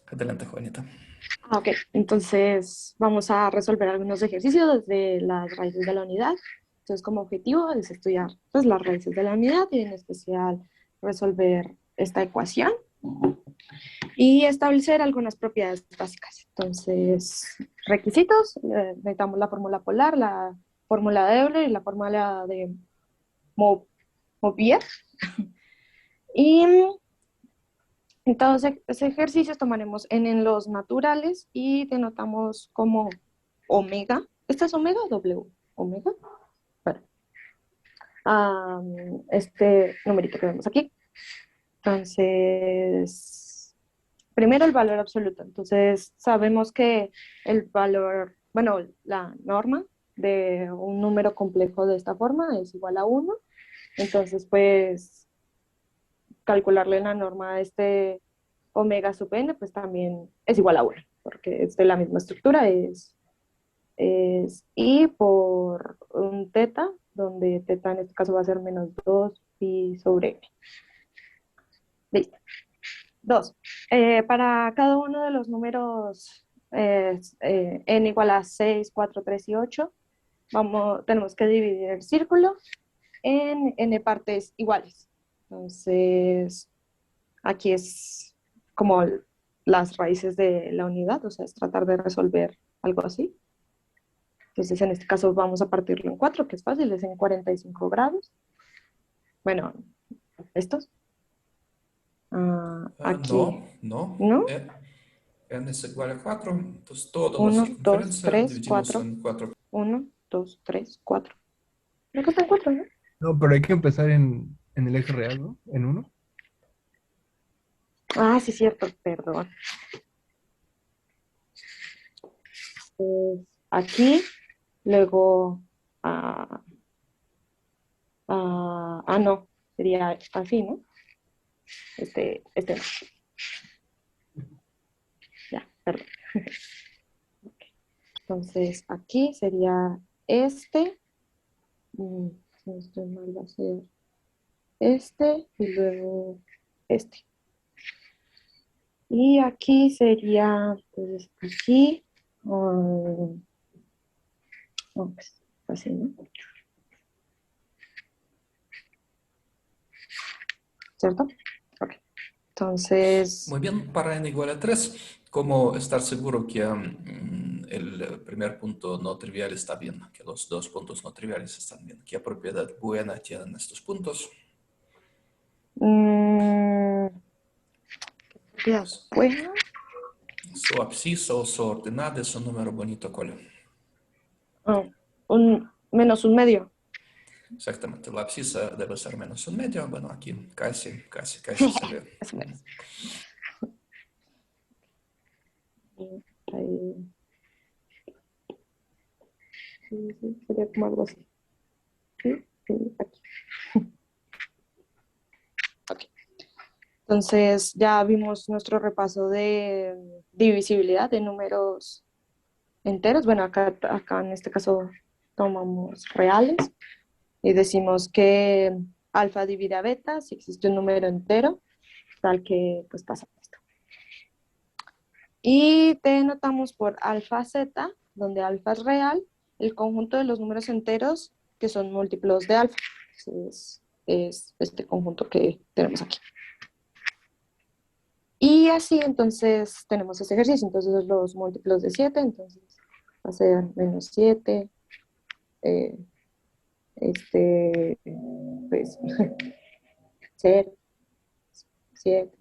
Adelante, Juanita. Ok, entonces vamos a resolver algunos ejercicios desde las raíces de la unidad. Entonces, como objetivo es estudiar pues, las raíces de la unidad y en especial resolver esta ecuación y establecer algunas propiedades básicas. Entonces, requisitos, necesitamos la fórmula polar, la fórmula de Euler y la fórmula de Mobius. Y entonces, ese ejercicio tomaremos en los naturales y denotamos como omega. ¿Esta es omega o W? Omega. Bueno, este numerito que vemos aquí. Entonces, primero el valor absoluto. Entonces, sabemos que el valor, bueno, la norma de un número complejo de esta forma es igual a 1. Entonces, pues, calcularle la norma a este omega sub n, pues también es igual a 1, porque es de la misma estructura, es i por un teta, donde teta en este caso va a ser menos 2 pi sobre n. Listo. 2. Para cada uno de los números n igual a 6, 4, 3 y 8, tenemos que dividir el círculo en n partes iguales. Entonces, aquí es como las raíces de la unidad, o sea, es tratar de resolver algo así. Entonces, en este caso vamos a partirlo en 4, que es fácil, es en 45 grados. Bueno, estos. No, Aquí, no. ¿no? N es igual a 4. Entonces, toda la 1, 2, circunferencia 3, dividimos 4. en 4. 1, 2, 3, 4. Creo que están 4, ¿no? No, pero hay que empezar en el eje real, ¿no? En uno. Ah, sí, cierto, perdón. Pues, aquí, luego, ah, no, sería así, ¿no? Este no, ya, perdón. Entonces, aquí sería este, si no estoy mal, va a ser este y luego este. Y aquí sería, pues aquí, pues, así, ¿no? ¿Cierto? Ok. Entonces, Muy bien, para n igual a 3, ¿cómo estar seguro que el primer punto no trivial está bien? Que los dos puntos no triviales están bien. ¿Qué propiedad buena tienen estos puntos? mm, ya, bueno, Su abscisa o su ordenada es un número bonito, ¿cuál? ah, menos un medio. Exactamente, la abscisa debe ser menos un medio. Bueno, aquí casi se ve. Eso menos. Ahí, sí, sí, sería como algo así. Sí, sí, aquí. Ok. Entonces, ya vimos nuestro repaso de divisibilidad de números enteros. Bueno, acá en este caso tomamos reales y decimos que alfa divide a beta si existe un número entero, tal que pues pasa esto. Y denotamos por alfa z, donde alfa es real, el conjunto de los números enteros que son múltiplos de alfa. Es este conjunto que tenemos aquí. Y así entonces tenemos ese ejercicio, entonces los múltiplos de 7, entonces va a ser menos 7, eh, pues 0, 7,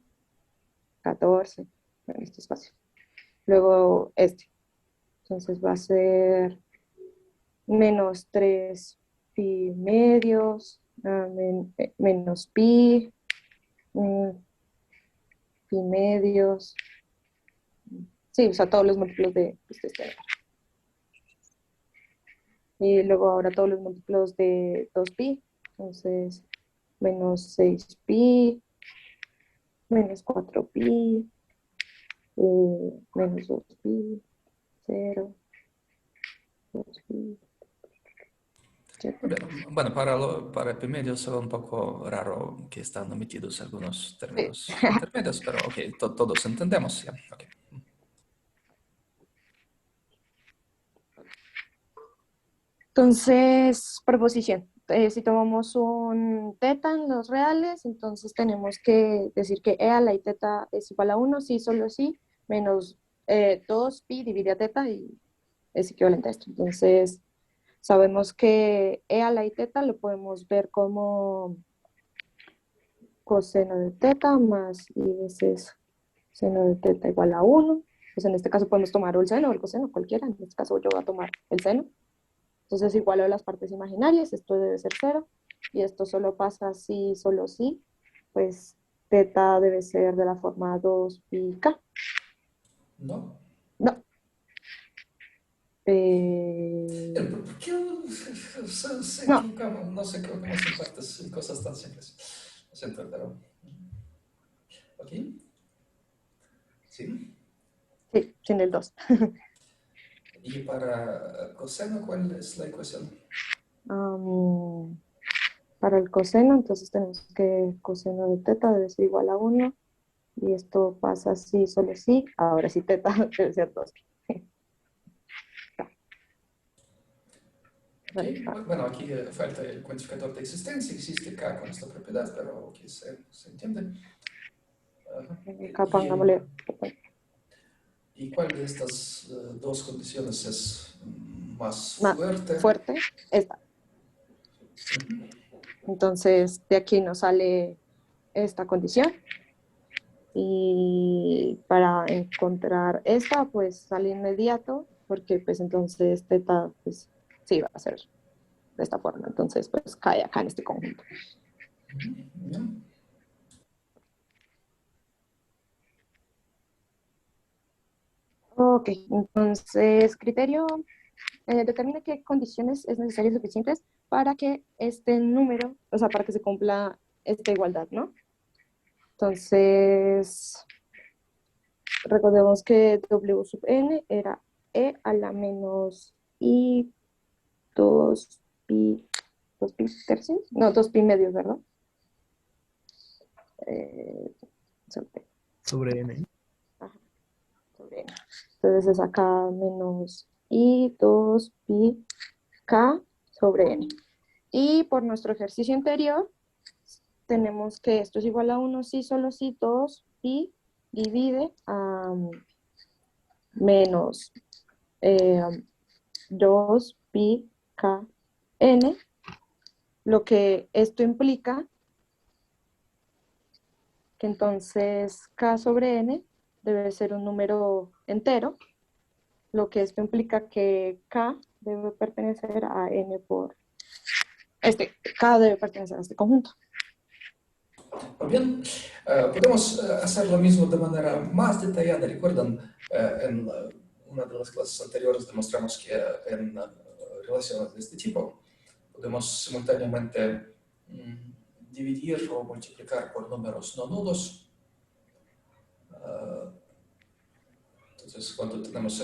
14, bueno, este es fácil. Luego entonces va a ser menos 3 pi medios, menos pi, mm, pi medios, sí, o sea, todos los múltiplos de este. Y luego ahora todos los múltiplos de 2pi, entonces menos 6pi, menos 4pi, menos 2pi, 0, 2pi. ¿cierto? Bueno, para epimedios es un poco raro que están omitidos algunos Sí. términos intermedios, pero ok, todos entendemos ya. Ok. Entonces, proposición. Si tomamos un teta en los reales, entonces tenemos que decir que e a la i teta es igual a 1, sí, solo sí, menos 2 pi divide a teta y es equivalente a esto. Entonces, sabemos que e a la i teta lo podemos ver como coseno de teta más i veces seno de teta igual a 1. Pues en este caso podemos tomar o el seno o el coseno, cualquiera. En este caso yo voy a tomar el seno. Entonces igualo las partes imaginarias, esto debe ser 0. Y esto solo pasa si, solo si. Pues teta debe ser de la forma 2 pi k. ¿No? No. ¿Por qué se No, equivocamos? No sé cómo en partes y cosas tan simples. Lo siento, pero... Ok. Sí. sí, sin el 2. Y para coseno, ¿cuál es la ecuación? Para el coseno, entonces tenemos que coseno de teta debe ser igual a 1. Y esto pasa si, solo si. Ahora sí, teta debe ser 2. Okay. Bueno, aquí falta el cuantificador de existencia, existe K con esta propiedad, pero aquí se entiende. Ajá. Acá pongámosle ¿Y cuál de estas dos condiciones es más más fuerte? fuerte. Esta. Entonces, de aquí nos sale esta condición. Y para encontrar esta, pues sale inmediato, porque pues entonces teta, pues sí, va a ser de esta forma. Entonces, pues cae acá en este conjunto. Bien. Ok, entonces, criterio, determina qué condiciones es necesario y suficientes para que este número, o sea, para que se cumpla esta igualdad, ¿no? Entonces, recordemos que W sub n era e a la menos i 2 pi, 2 pi tercios, no, 2 pi medios, ¿verdad? Eh, Sobre n. ajá, sobre n. Entonces es acá menos i 2 pi k sobre n. Y por nuestro ejercicio anterior, tenemos que esto es igual a 1 si, solo si 2 pi divide a menos 2 pi k n, lo que esto implica que entonces k sobre n debe ser un número entero, lo que esto implica que k debe pertenecer a n por k debe pertenecer a este conjunto. Muy bien, podemos hacer lo mismo de manera más detallada. Recuerdan, en una de las clases anteriores demostramos que en relaciones de este tipo podemos simultáneamente dividir o multiplicar por números no nulos. Entonces, cuando tenemos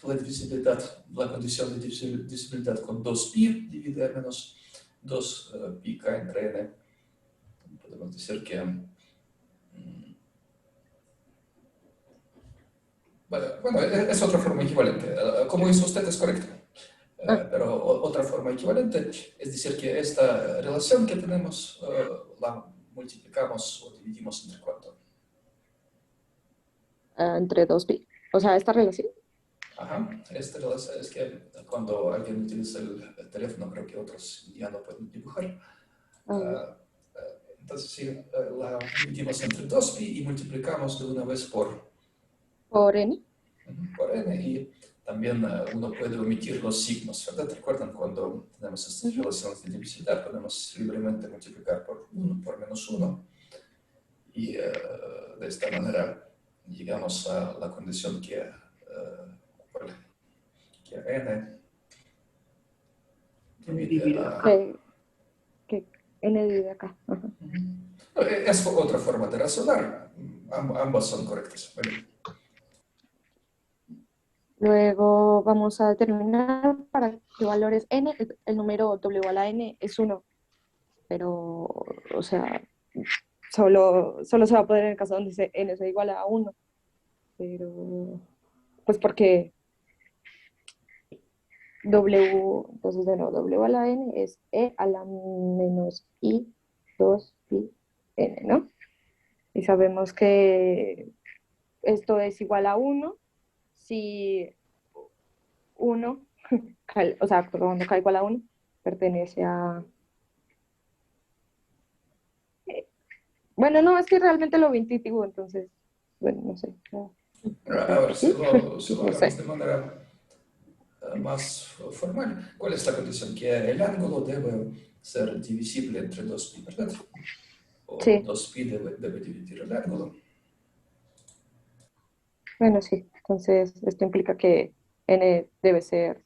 la divisibilidad, la condición de divisibilidad con 2pi divide a menos 2 pi k entre n, podemos decir que bueno, es otra forma equivalente. Como hizo usted es correcto. Ah, Pero otra forma equivalente es decir que esta relación que tenemos la multiplicamos o dividimos entre cuánto. entre 2 pi. O sea, esta relación. Ajá, esta relación es que cuando alguien utiliza el teléfono, creo que otros ya no pueden dibujar. Entonces, sí, la dividimos entre 2pi y multiplicamos de una vez Por n. por n, y también uno puede omitir los signos, ¿verdad? ¿Recuerdan cuando tenemos estas relaciones de divisibilidad? Podemos libremente multiplicar por 1, por menos 1, y de esta manera llegamos a la condición que n divide a... Que n divide acá. Ajá. Es otra forma de razonar. Ambas son correctas. Muy bien. Luego vamos a determinar para qué valor es n. El número w a la n es uno, pero, o sea, solo se va a poder en el caso donde n sea igual a uno. Pero, pues porque entonces de nuevo, w a la n es e a la menos i 2 pi n, ¿no? Y sabemos que esto es igual a uno si uno, o sea, cuando k igual a uno, pertenece a... Bueno, no, es que realmente lo vi intuitivo, entonces, bueno, no sé. A ver, ¿Sí? si lo No hagamos sé. de manera más formal, ¿cuál es la condición? Que el ángulo debe ser divisible entre 2pi, ¿verdad? O Sí, 2pi debe dividir el ángulo. bueno, sí. Entonces, esto implica que n debe ser,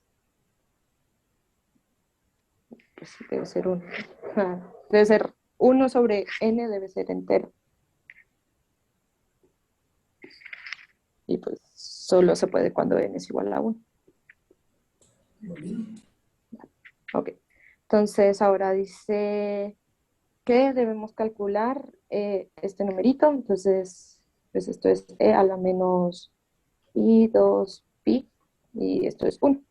pues sí, debe ser uno. Debe ser uno sobre n, debe ser entero. Y pues solo se puede cuando n es igual a uno. Muy bien. Ok. Entonces, ahora dice que debemos calcular este numerito. Entonces, pues esto es e a la menos i 2 pi y esto es 1.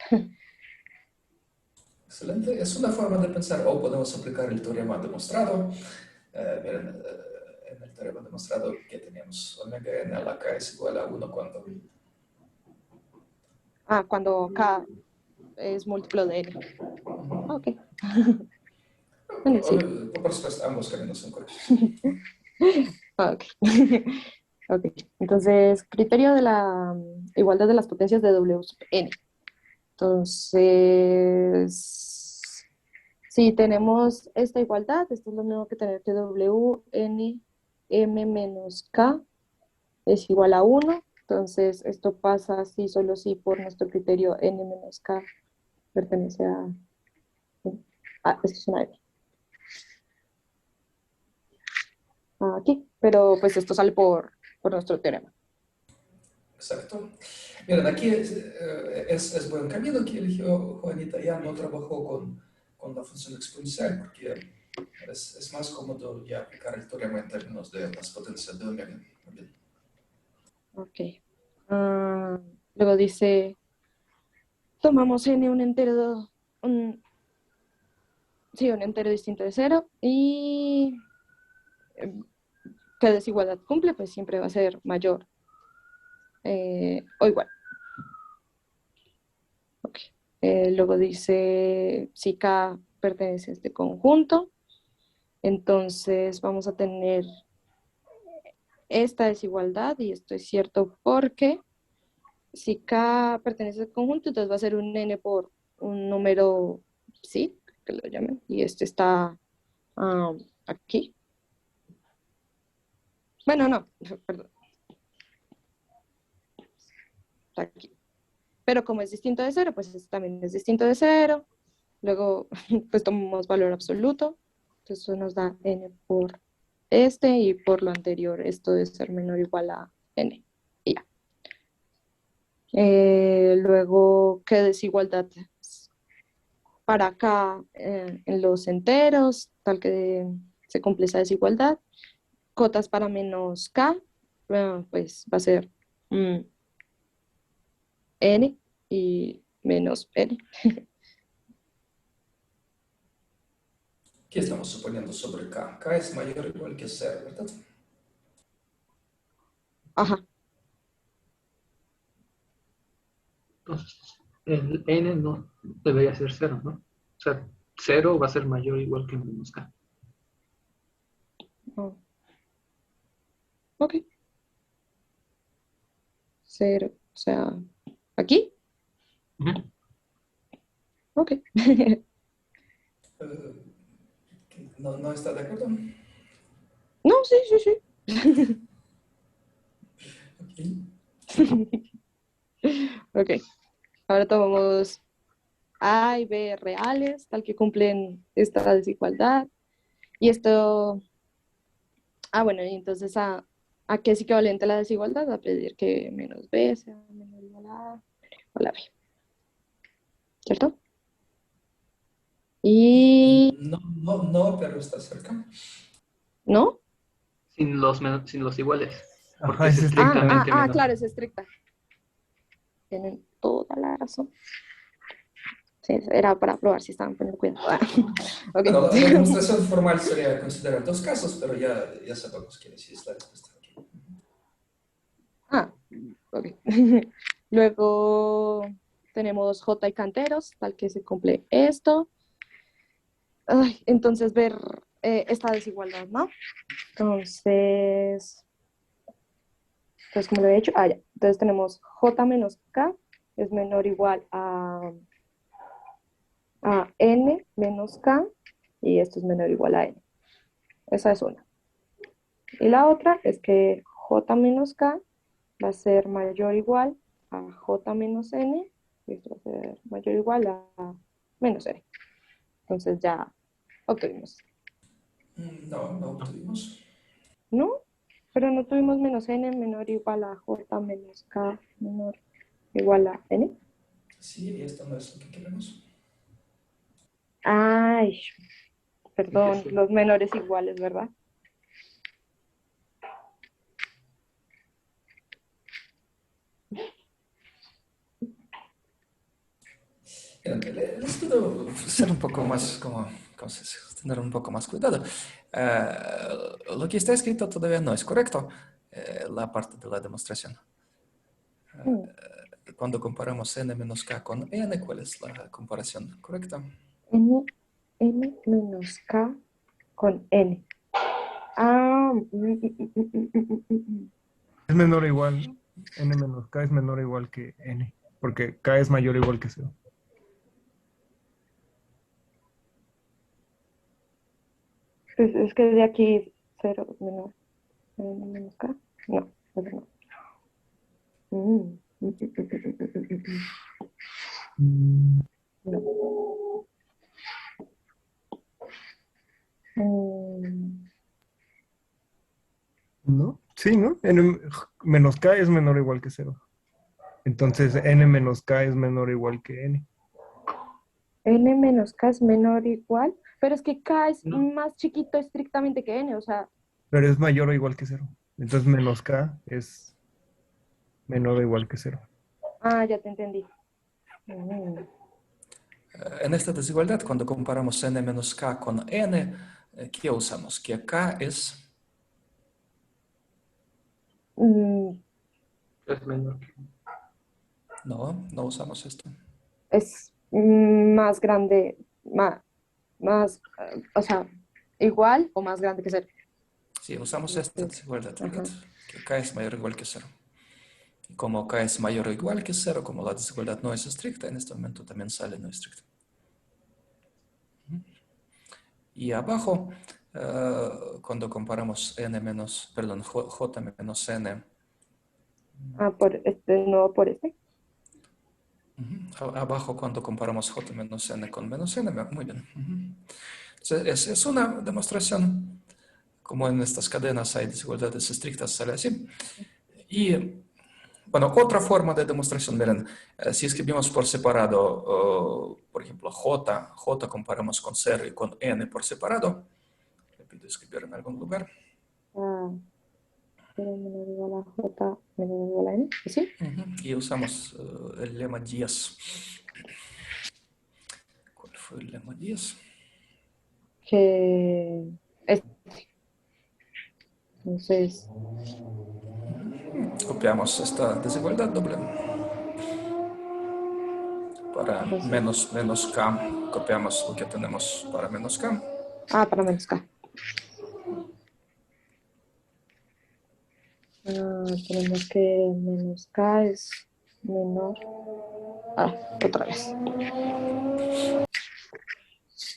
Excelente. Es una forma de pensar, o podemos aplicar el teorema demostrado. Miren, en el teorema demostrado que tenemos omega n a la k es igual a 1 cuando... Ah, cuando k es múltiplo de n. Ok. Bueno, sí. Por supuesto, ambos caminos son correctos. Ok. Ok. Entonces, criterio de la igualdad de las potencias de W sub n. Entonces, si tenemos esta igualdad, esto es lo mismo que tener que W n m menos k es igual a 1. Entonces, esto pasa sí, solo si por nuestro criterio n menos k pertenece a... esto es una n. Aquí, pero pues esto sale por nuestro teorema. Exacto. Miren, aquí es buen camino que eligió Juanita. Ya no trabajó con la función exponencial porque es más cómodo ya aplicar el teorema en términos de las potencias de omega. Muy bien. Ok. Luego dice, tomamos n un entero, un, sí, un entero distinto de cero y qué desigualdad cumple, pues siempre va a ser mayor o igual. Okay. Luego dice, si K pertenece a este conjunto, entonces vamos a tener esta desigualdad y esto es cierto porque si K pertenece al conjunto, entonces va a ser un n por un número psi, que lo llamen, y este está aquí. Bueno, no, perdón, está aquí. Pero como es distinto de cero, pues este también es distinto de cero. Luego, pues tomamos valor absoluto. Entonces eso nos da n por este y por lo anterior esto debe ser menor o igual a n. Y ya. Luego, ¿qué desigualdad? Para acá en los enteros, tal que se cumple esa desigualdad. Cotas para menos k, pues va a ser n y menos n. ¿Qué estamos suponiendo sobre k? K es mayor o igual que 0, ¿verdad? Ajá, Entonces, el n no debería ser cero, ¿no? O sea, cero va a ser mayor o igual que menos k. oh, ok, cero, o sea, aquí, Ujú. ok. Eh, ¿No está de acuerdo? No, sí, sí, sí. Ok. Ok, ahora tomamos A y B reales, tal que cumplen esta desigualdad. Y esto, bueno, y entonces ¿a qué es equivalente la desigualdad? A pedir que menos B sea menor o igual a A. o la B. ¿Cierto? Y... No, pero está cerca. ¿No? Sin los iguales. Porque Ajá, es es estrictamente. estrictamente menos. Claro, es estricta. Tienen toda la razón. Sí, era para probar si estaban poniendo cuidado. Ok. Bueno, la demostración formal sería considerar dos casos, pero ya sabemos que sí es la respuesta aquí. Ok. Luego tenemos J y canteros, tal que se cumple esto. Ay, entonces ver esta desigualdad, ¿no? Entonces, ¿cómo lo he hecho? Ya. Entonces tenemos J menos K es menor o igual a N menos K y esto es menor o igual a N. Esa es una. Y la otra es que J menos K va a ser mayor o igual a J menos N y esto va a ser mayor o igual a menos N. Entonces ya obtuvimos. No obtuvimos. ¿No? Pero no tuvimos menos N menor o igual a J menos K menor o igual a N. Sí, esto no es lo que queremos. Ay, perdón, Sí. los menores iguales, ¿verdad? Les pido ser un poco más, ¿cómo se dice? Tener un poco más cuidado. Lo que está escrito todavía no es correcto, la parte de la demostración. Mm, Cuando comparamos n menos k con n, ¿cuál es la comparación correcta? N menos K con N. Mm. Es menor o igual, ¿no? N menos K es menor o igual que N, porque K es mayor o igual que 0. Pues es que de aquí 0 menor. N menos K. No, eso no. No. ¿No? Sí, ¿no? N menos K es menor o igual que 0. Entonces N menos K es menor o igual que N. N menos K es menor o igual, pero es que K es No, más chiquito estrictamente que N, o sea, Pero es mayor o igual que 0. Entonces menos K es menor o igual que 0. ya te entendí. Mm. En esta desigualdad, cuando comparamos n menos k con n, ¿qué usamos? Que k es... Mm, es menor que. No usamos esto. es más grande, o sea, igual o más grande que 0. Sí, usamos esta Entonces, desigualdad, ajá. fíjate, que k es mayor o igual que 0. Y como k es mayor o igual que 0, como la desigualdad no es estricta, en este momento también sale no estricta. Y abajo, cuando comparamos n menos, perdón, j menos n, Por este, no por este. abajo cuando comparamos j menos n con menos n, muy bien. Entonces, es una demostración, como en estas cadenas hay desigualdades estrictas, sale así. Y, bueno, otra forma de demostración, miren, si escribimos por separado, por ejemplo, j comparamos con 0 y con n por separado, le pido escribir en algún lugar. Ah, 0 menor o igual a J menor o igual a N. ¿Sí? Y usamos el lema 10. ¿Cuál fue el lema 10? Que es, entonces, Copiamos esta desigualdad doble. Para entonces, menos k, copiamos lo que tenemos para menos k. para menos K. Tenemos que menos K es menor. Otra vez.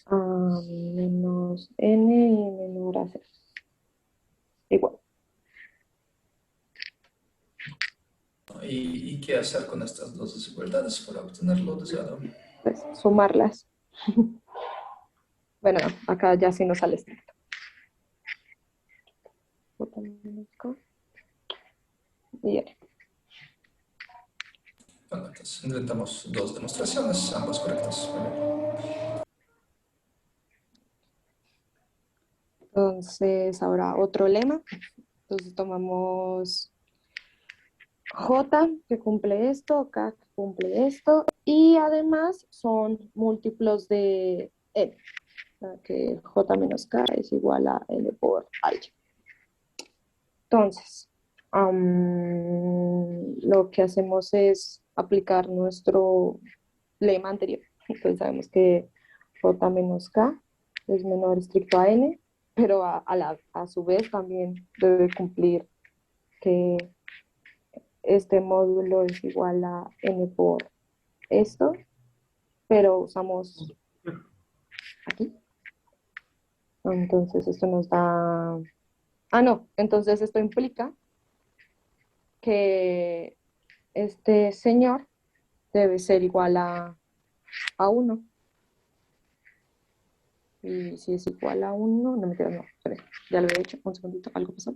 Menos N y menor a 0. Igual. ¿Y qué hacer con estas dos desigualdades para obtener lo deseado? Pues sumarlas. Bueno, no, acá ya sí nos sale estricto. J menos K y N. Bueno, Entonces, inventamos dos demostraciones, ambas correctas. Muy bien. Entonces, ahora otro lema. Entonces tomamos J que cumple esto, K que cumple esto, y además son múltiplos de N, o sea, que J menos K es igual a N por H. Entonces, lo que hacemos es aplicar nuestro lema anterior. Entonces sabemos que J menos K es menor estricto a N, pero a su vez también debe cumplir que este módulo es igual a N por esto, pero usamos aquí. Entonces esto nos da... no, entonces esto implica que este señor debe ser igual a 1. Y si es igual a 1, no me queda, no, espera, ya lo he hecho, un segundito, algo pasó.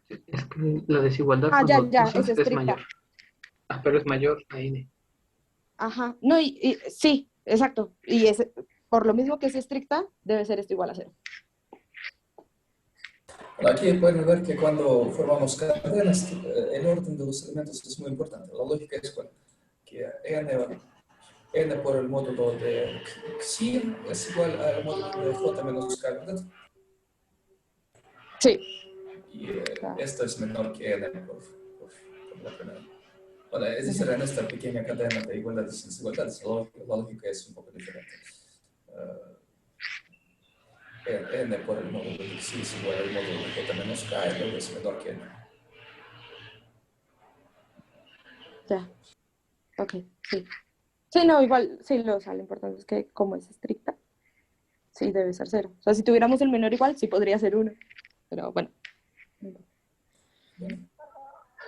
Es que la desigualdad Ya, cuando ya, usas es es estricta. mayor. Pero es mayor a n. Ajá, no, sí, exacto. Y es, por lo mismo que es estricta, debe ser esto igual a 0. Bueno, aquí pueden ver que cuando formamos cadenas, el orden de los elementos es muy importante. La lógica es que n por el módulo de Xi es igual al módulo de J menos K, ¿verdad? Sí. Y esto es menor que n por la primera. Bueno, es decir, en esta pequeña cadena de igualdades y desigualdades, la lógica es un poco diferente. N por el módulo de Xi es igual al módulo de J menos K, y luego es menor que n. Ya, ok, sí. Sí, no, igual, sí, lo importante es que como es estricta, sí debe ser 0. O sea, si tuviéramos el menor igual, sí podría ser 1. Pero bueno. Bien.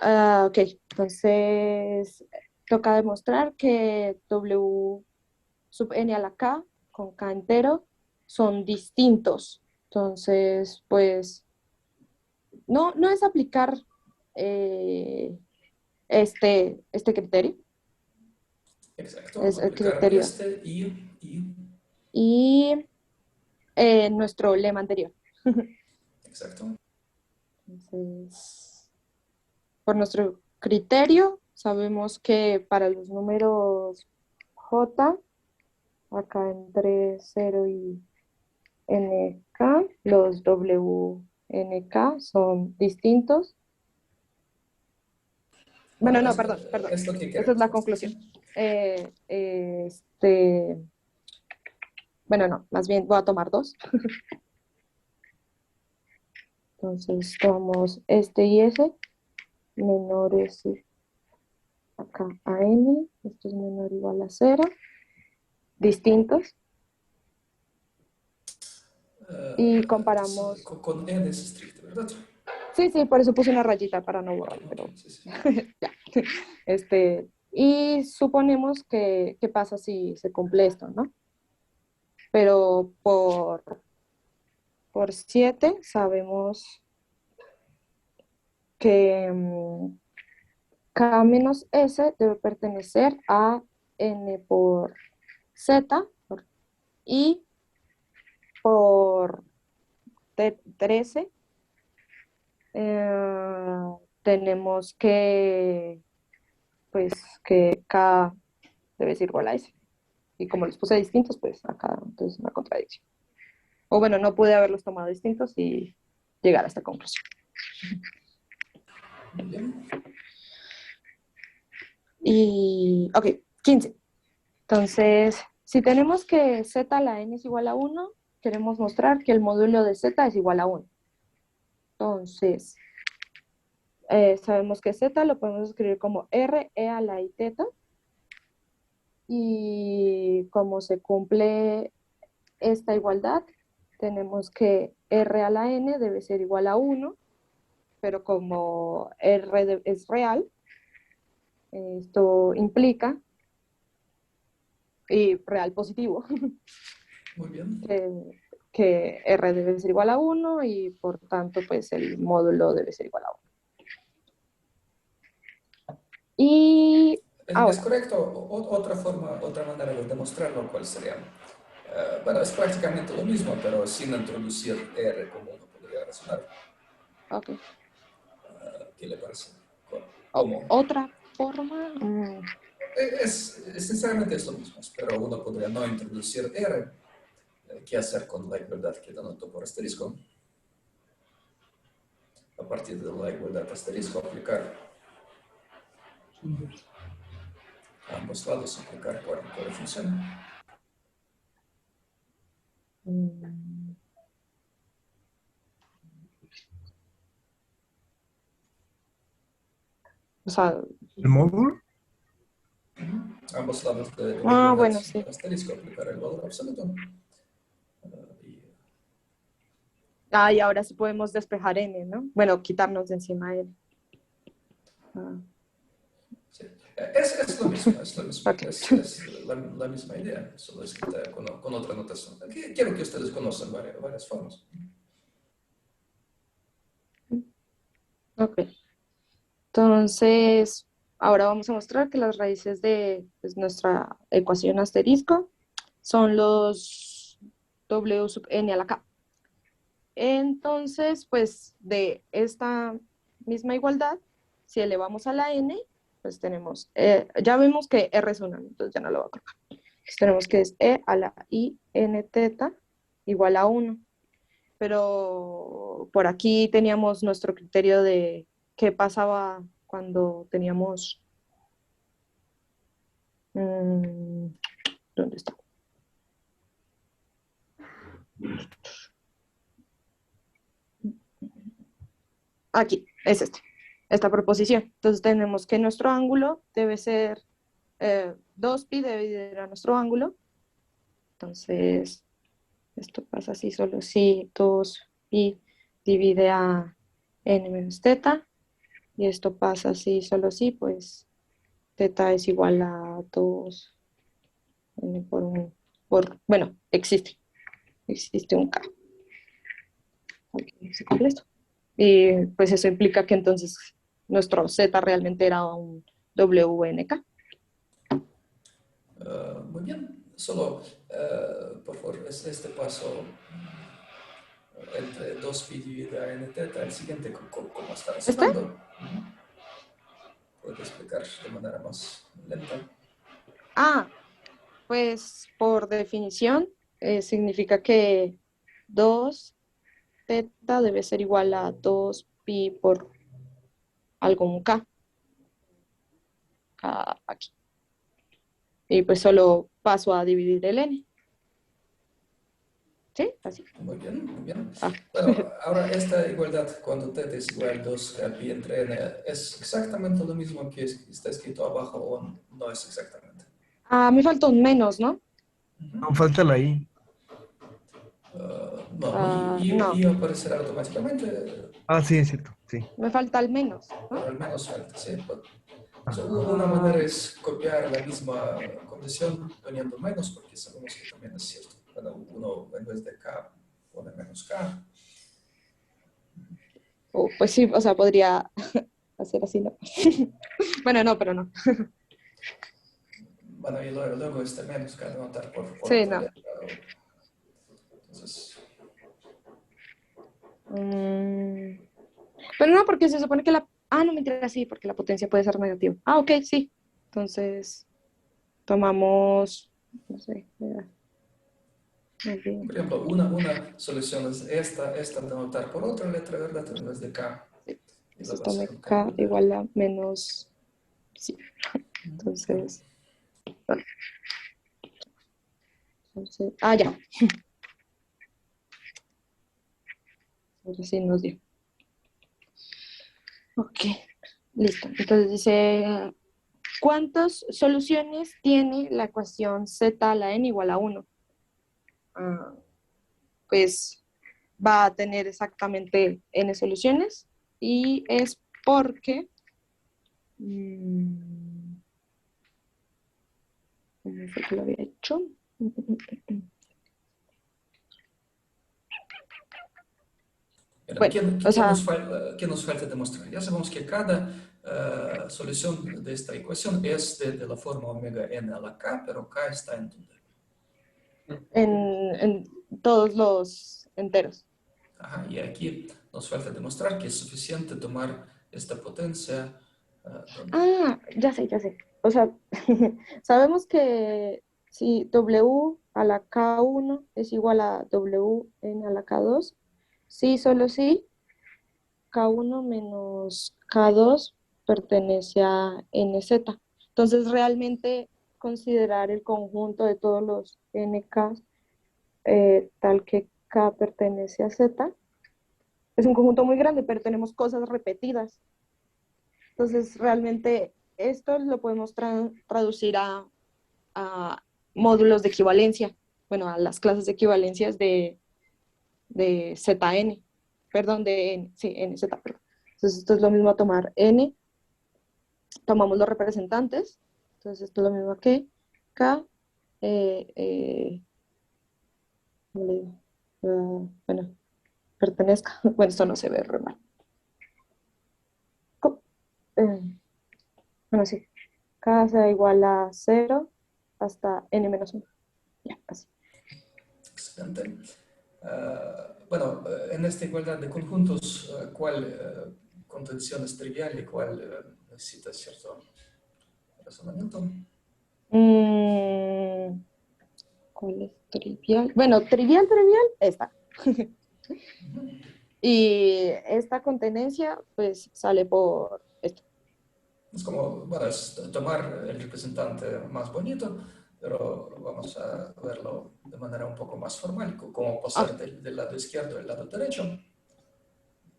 Ok, entonces toca demostrar que W sub n a la K con K entero son distintos. Entonces, pues, no es aplicar este criterio, Exacto, es el aplicar criterio. este Y nuestro lema anterior. exacto. Entonces, por nuestro criterio, sabemos que para los números J, acá entre 0 y NK, los WNK son distintos. Bueno, no, perdón. Es lo que Esa es queremos. la conclusión. Bueno, no, más bien voy a tomar 2. Entonces tomamos este y ese, menores acá a n, esto es menor o igual a 0, distintos, y comparamos. Con n es estricto, ¿verdad? Sí, por eso puse una rayita para no borrar, Okay, pero sí, sí. ya. Y suponemos que, ¿qué pasa si se cumple esto, no? Pero por 7 sabemos que K menos S debe pertenecer a N por Z y por 13 tenemos que, pues, que K debe ser igual a S. Y como los puse distintos, pues acá entonces una contradicción. O bueno, no pude haberlos tomado distintos y llegar a esta conclusión. Muy bien. Y, ok, 15. Entonces, si tenemos que z a la n es igual a 1, queremos mostrar que el módulo de z es igual a 1. Entonces, sabemos que z lo podemos escribir como r e a la i teta. Y como se cumple esta igualdad, tenemos que r a la n debe ser igual a 1, pero como r es real, esto implica, y real positivo, Muy bien. que r debe ser igual a 1 y por tanto pues el módulo debe ser igual a 1. Y Ah, Es bueno, correcto. Otra forma, otra manera de demostrarlo, ¿cuál sería? Bueno, es prácticamente lo mismo, pero sin introducir R como uno podría razonar. ok. ¿Qué le parece? ¿Cómo? Otra forma, Sinceramente es lo mismo, pero uno podría no introducir R. ¿Qué hacer con la igualdad que denotó por asterisco? A partir de la igualdad asterisco, aplicar Inverso. a ambos lados, aplicar cuál función. mm, o sea, ¿El módulo? Ambos lados de la igualdad bueno, sí. asterisco, aplicar el valor absoluto. Y, Ah, y ahora sí podemos despejar n, ¿no? Bueno, quitarnos de encima n. Ah, sí. Es lo mismo, es lo mismo. ok. Es la misma idea, solo escrita con otra notación. Quiero que ustedes conozcan varias formas. Ok. Entonces, ahora vamos a mostrar que las raíces de pues, nuestra ecuación asterisco son los w sub n a la k. Entonces, pues de esta misma igualdad, si elevamos a la n, pues tenemos, ya vemos que r es una, entonces ya no lo voy a colocar. Entonces tenemos que es e a la i n teta igual a 1. Pero por aquí teníamos nuestro criterio de qué pasaba cuando teníamos, mm, ¿dónde está? Aquí, es esta proposición. Entonces tenemos que nuestro ángulo debe ser 2pi debe dividir a nuestro ángulo. Entonces, esto pasa así, solo si 2pi divide a n menos teta. Y esto pasa así, solo si, pues teta es igual a 2 n por 1. Bueno, existe un k. Ok, se cumple esto. Y pues eso implica que entonces nuestro z realmente era un WNK. Muy bien, solo por favor, este paso entre 2pi dividido a n teta, el siguiente, ¿cómo está ¿Este? razonando? Puedo explicar de manera más lenta. Ah, pues por definición significa que 2 teta debe ser igual a 2pi por algún k aquí. Y pues solo paso a dividir el n. ¿Sí? Así. Muy bien, muy bien. Ah. Bueno, ahora esta igualdad cuando t es igual a 2 pi entre n es exactamente lo mismo que está escrito abajo o no es exactamente. Ah, me falta un menos, ¿no? No, falta la I. No, No, y aparecerá automáticamente, Ah, sí, es cierto, sí. me falta el menos, pero ¿no? al menos falta, ¿sí? O sea, una manera Ah, es copiar la misma condición poniendo menos, porque sabemos que también es cierto. Cuando uno en vez de k pone menos k, pues sí, o sea, podría hacer así, ¿no? Bueno, no, pero no. bueno, y luego este menos k anotar por Sí, otra no. letra. Entonces, Mm, pero no, porque se supone que la... Ah, no, mentira, sí, porque la potencia puede ser negativa. Ah, ok, sí. Entonces, tomamos... No sé. por ejemplo, una solución es esta de anotar por otra letra, ¿verdad? En vez de k. Sí. Y Entonces luego tomé hacer un K cambio de... igual a menos... Sí. Entonces... Bueno, ya. Entonces sí nos dio. Ok, listo. Entonces dice, ¿cuántas soluciones tiene la ecuación z a la n igual a 1? Pues va a tener exactamente n soluciones y es porque, ¿cómo fue que lo había hecho? Mira, Bueno, o sea, ¿qué nos falta demostrar? Ya sabemos que cada solución de esta ecuación es de la forma omega n a la k, pero k está en donde. En todos los enteros. Ajá, y aquí nos falta demostrar que es suficiente tomar esta potencia. Donde. Ah, ya sé, ya sé. O sea, sabemos que si W a la K1 es igual a WN a la K2, sí, solo sí, K1 menos K2 pertenece a NZ. Entonces, realmente considerar el conjunto de todos los NK tal que K pertenece a Z es un conjunto muy grande, pero tenemos cosas repetidas. Entonces, realmente esto lo podemos traducir a módulos de equivalencia, bueno, a las clases de equivalencias de ZN, perdón, de N, sí, NZ, perdón. Entonces, esto es lo mismo a tomar N, tomamos los representantes, entonces esto es lo mismo que K, ¿cómo le digo? Bueno, pertenezca, bueno, esto no se ve re mal. Bueno, sí, K sea igual a 0 hasta N menos 1. Ya, así. Excelente. Bueno, en esta igualdad de conjuntos, ¿cuál contención es trivial y cuál necesita cierto razonamiento? ¿Cuál es trivial? Bueno, trivial, esta. Y esta contenencia, pues, sale por esto. Es como, bueno, es tomar el representante más bonito, pero vamos a verlo de manera un poco más formal, como Ah, pasar del lado izquierdo al lado derecho.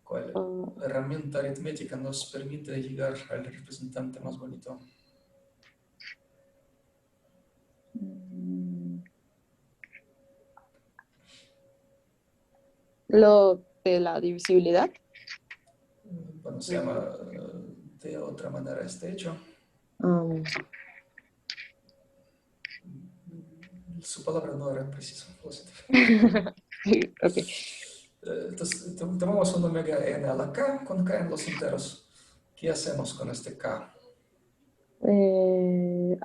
¿Cuál ah, herramienta aritmética nos permite llegar al representante más bonito? mm, lo de la divisibilidad. Bueno, se llama de otra manera este hecho. Um, Su palabra no era precisa. ok. Entonces, tomamos un omega n a la k con k en los enteros. ¿Qué hacemos con este k?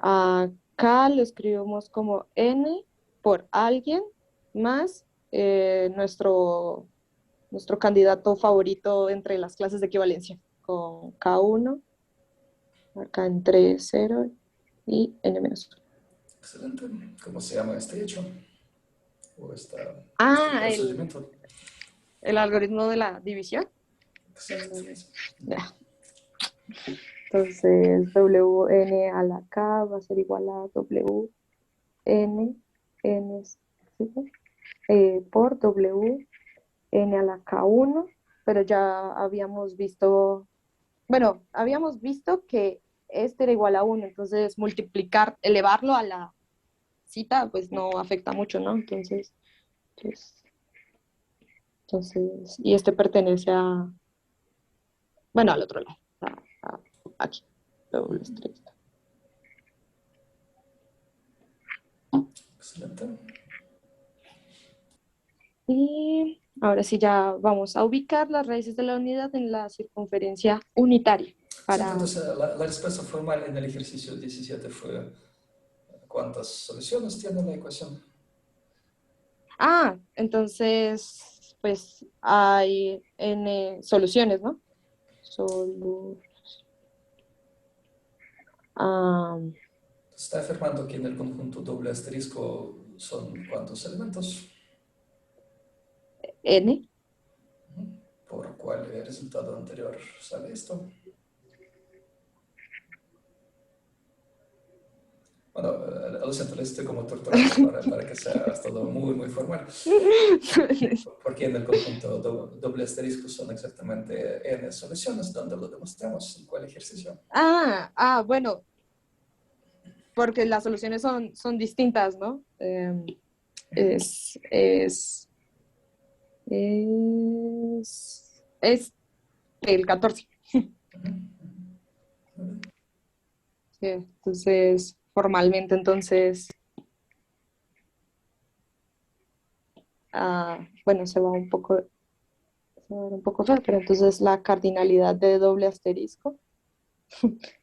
Acá lo escribimos como N por alguien más nuestro candidato favorito entre las clases de equivalencia, con K1, acá entre 0 y N menos 1. Excelente. ¿Cómo se llama este hecho? O este Ah, procedimiento. el algoritmo de la división. Excelente. Ya. Entonces, WN a la K va a ser igual a WN ¿sí? Por WN a la K1, pero ya habíamos visto, bueno, habíamos visto que este era igual a 1, entonces multiplicar, elevarlo a la cita, pues no afecta mucho, ¿no? Pues, entonces, y este pertenece a, bueno, al otro lado, aquí, doble estrella. Excelente. Y ahora sí ya vamos a ubicar las raíces de la unidad en la circunferencia unitaria. Excelente. Entonces, la respuesta formal en el ejercicio 17 fue ¿cuántas soluciones tiene la ecuación? Entonces, pues hay n soluciones, ¿no? Ah, Está afirmando que en el conjunto doble asterisco son ¿cuántos elementos? n. ¿Por cuál resultado anterior sale esto? Bueno, lo siento, le estoy como torturando para que sea todo muy, muy formal. Porque en el conjunto doble asterisco son exactamente n soluciones, donde lo demostramos en cuál ejercicio. Bueno, porque las soluciones son distintas, ¿no? Es, es, es el 14. Sí, entonces, formalmente, entonces, bueno, se va un poco, se va a ver un poco feo, pero entonces la cardinalidad de doble asterisco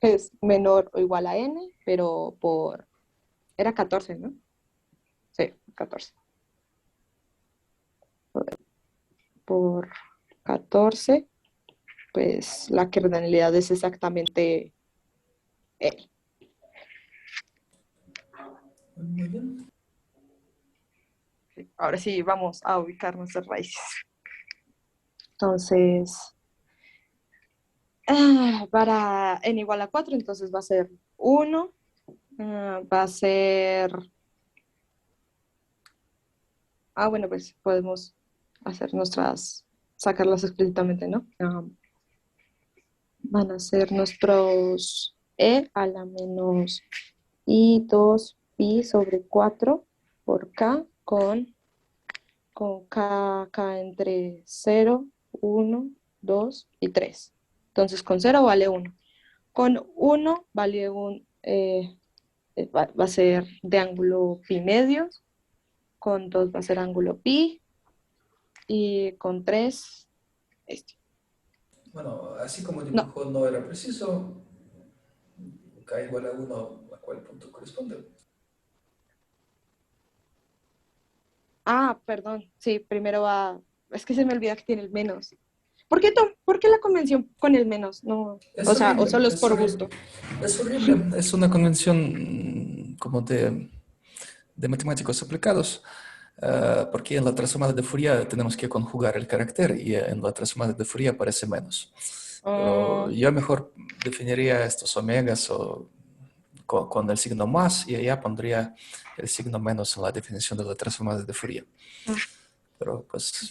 es menor o igual a n, pero era 14, ¿no? Sí, 14. Por 14, pues la cardinalidad es exactamente n. Muy bien. Ahora sí, vamos a ubicar nuestras raíces. Entonces, para n igual a 4, entonces va a ser 1, va a ser... bueno, pues podemos hacer sacarlas explícitamente, ¿no? Van a ser nuestros e a la menos i 2 pi sobre 4 por k con k entre 0, 1, 2 y 3. Entonces con 0 vale 1. Con 1 vale va a ser de ángulo pi medios. Con 2 va a ser ángulo pi. Y con 3, este. Bueno, así como el No. dibujo no era preciso, k igual a 1, ¿a cuál punto corresponde? Perdón. Sí, primero va... Es que se me olvida que tiene el menos. ¿Por qué la convención con el menos? No, Es o sea, o horrible, solo es es por horrible. gusto. Es horrible, es una convención como de matemáticos aplicados, porque en la transformada de Fourier tenemos que conjugar el carácter y en la transformada de Fourier aparece menos. Pero yo mejor definiría estos omegas con el signo más y allá pondría el signo menos en la definición de la transformada de Fourier. Ah, Pero pues,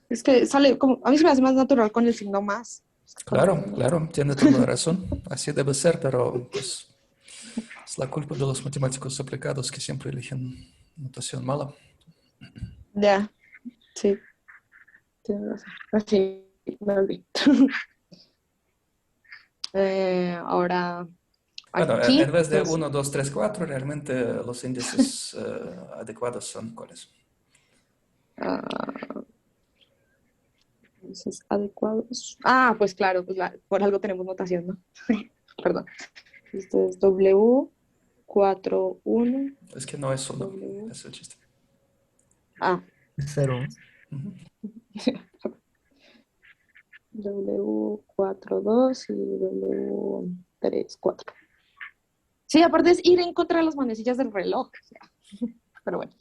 Es que sale como... A mí se me hace más natural con el signo más. Es que con el claro, menos. claro, tiene toda la razón. Así debe ser, pero pues es la culpa de los matemáticos aplicados que siempre eligen notación mala. Ya, sí, tienes razón. Así me olvidé. Ahora, Bueno, aquí, en vez de entonces, 1, 2, 3, 4, realmente los índices adecuados son ¿cuáles? ah, entonces, adecuados. Pues claro, pues por algo tenemos notación, ¿no? Perdón. Esto es W, 4, 1, Es que no es 1, W. es el chiste. Ah, Es cero. Ujú. W42 y W34. Sí, aparte es ir en contra de las manecillas del reloj. O sea, pero bueno.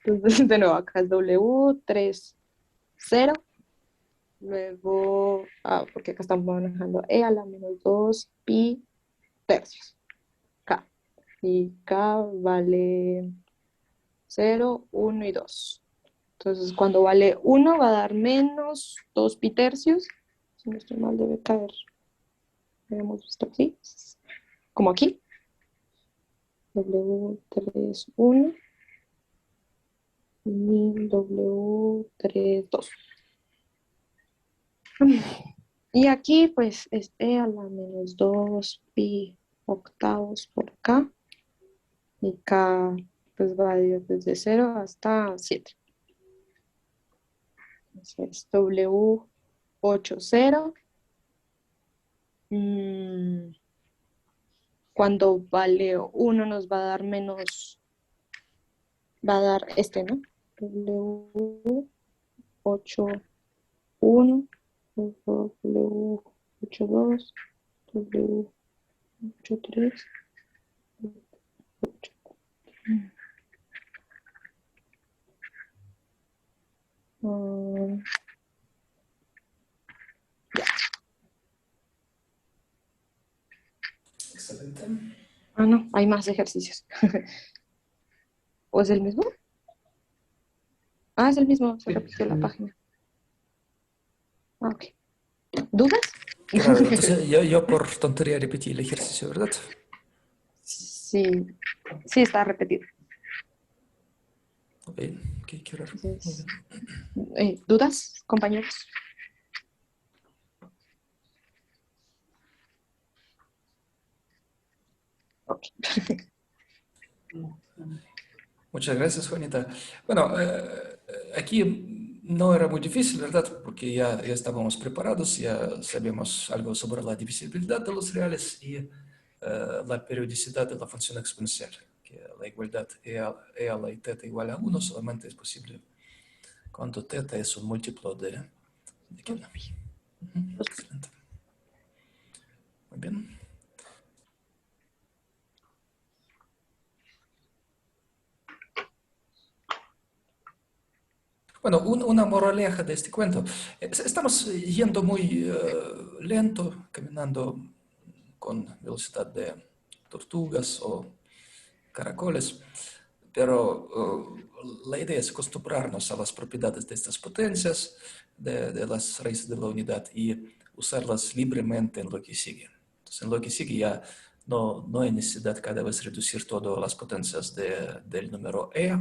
Entonces, de nuevo, acá es W30. Luego, porque acá estamos manejando E a la menos 2 pi tercios. K. Y K vale 0, 1 y 2. Entonces, cuando vale 1 va a dar menos 2 pi tercios. Si no estoy mal, debe caer. Habíamos visto así. Como aquí. W31 y W32. Y aquí, pues, es E a la menos 2 pi octavos por K. Y K, pues, va desde 0 hasta 7. Entonces, W80. Cuando vale 1 nos va a dar menos, va a dar este, ¿no? W81, W82, W83, Excelente. no, hay más ejercicios. ¿O es el mismo? Es el mismo, se Sí, repitió la sí. página. Ok. ¿Dudas? Claro, entonces yo por tontería repetí el ejercicio, ¿verdad? Sí, sí está repetido. Ok, qué raro. Muy Entonces, bien. ¿dudas, compañeros? Ok. Muchas gracias, Juanita. Bueno, aquí no era muy difícil, ¿verdad? Porque ya estábamos preparados, ya sabíamos algo sobre la divisibilidad de los reales y la periodicidad de la función exponencial, que la igualdad e a la y θ igual a 1 solamente es posible cuando θ es un múltiplo de ¿qué? Excelente. Muy bien. Bueno, una moraleja de este cuento. Estamos yendo muy lento, caminando con velocidad de tortugas o caracoles, pero la idea es acostumbrarnos a las propiedades de estas potencias, de las raíces de la unidad y usarlas libremente en lo que sigue. Entonces, en lo que sigue ya no hay necesidad cada vez reducir todas las potencias del número e,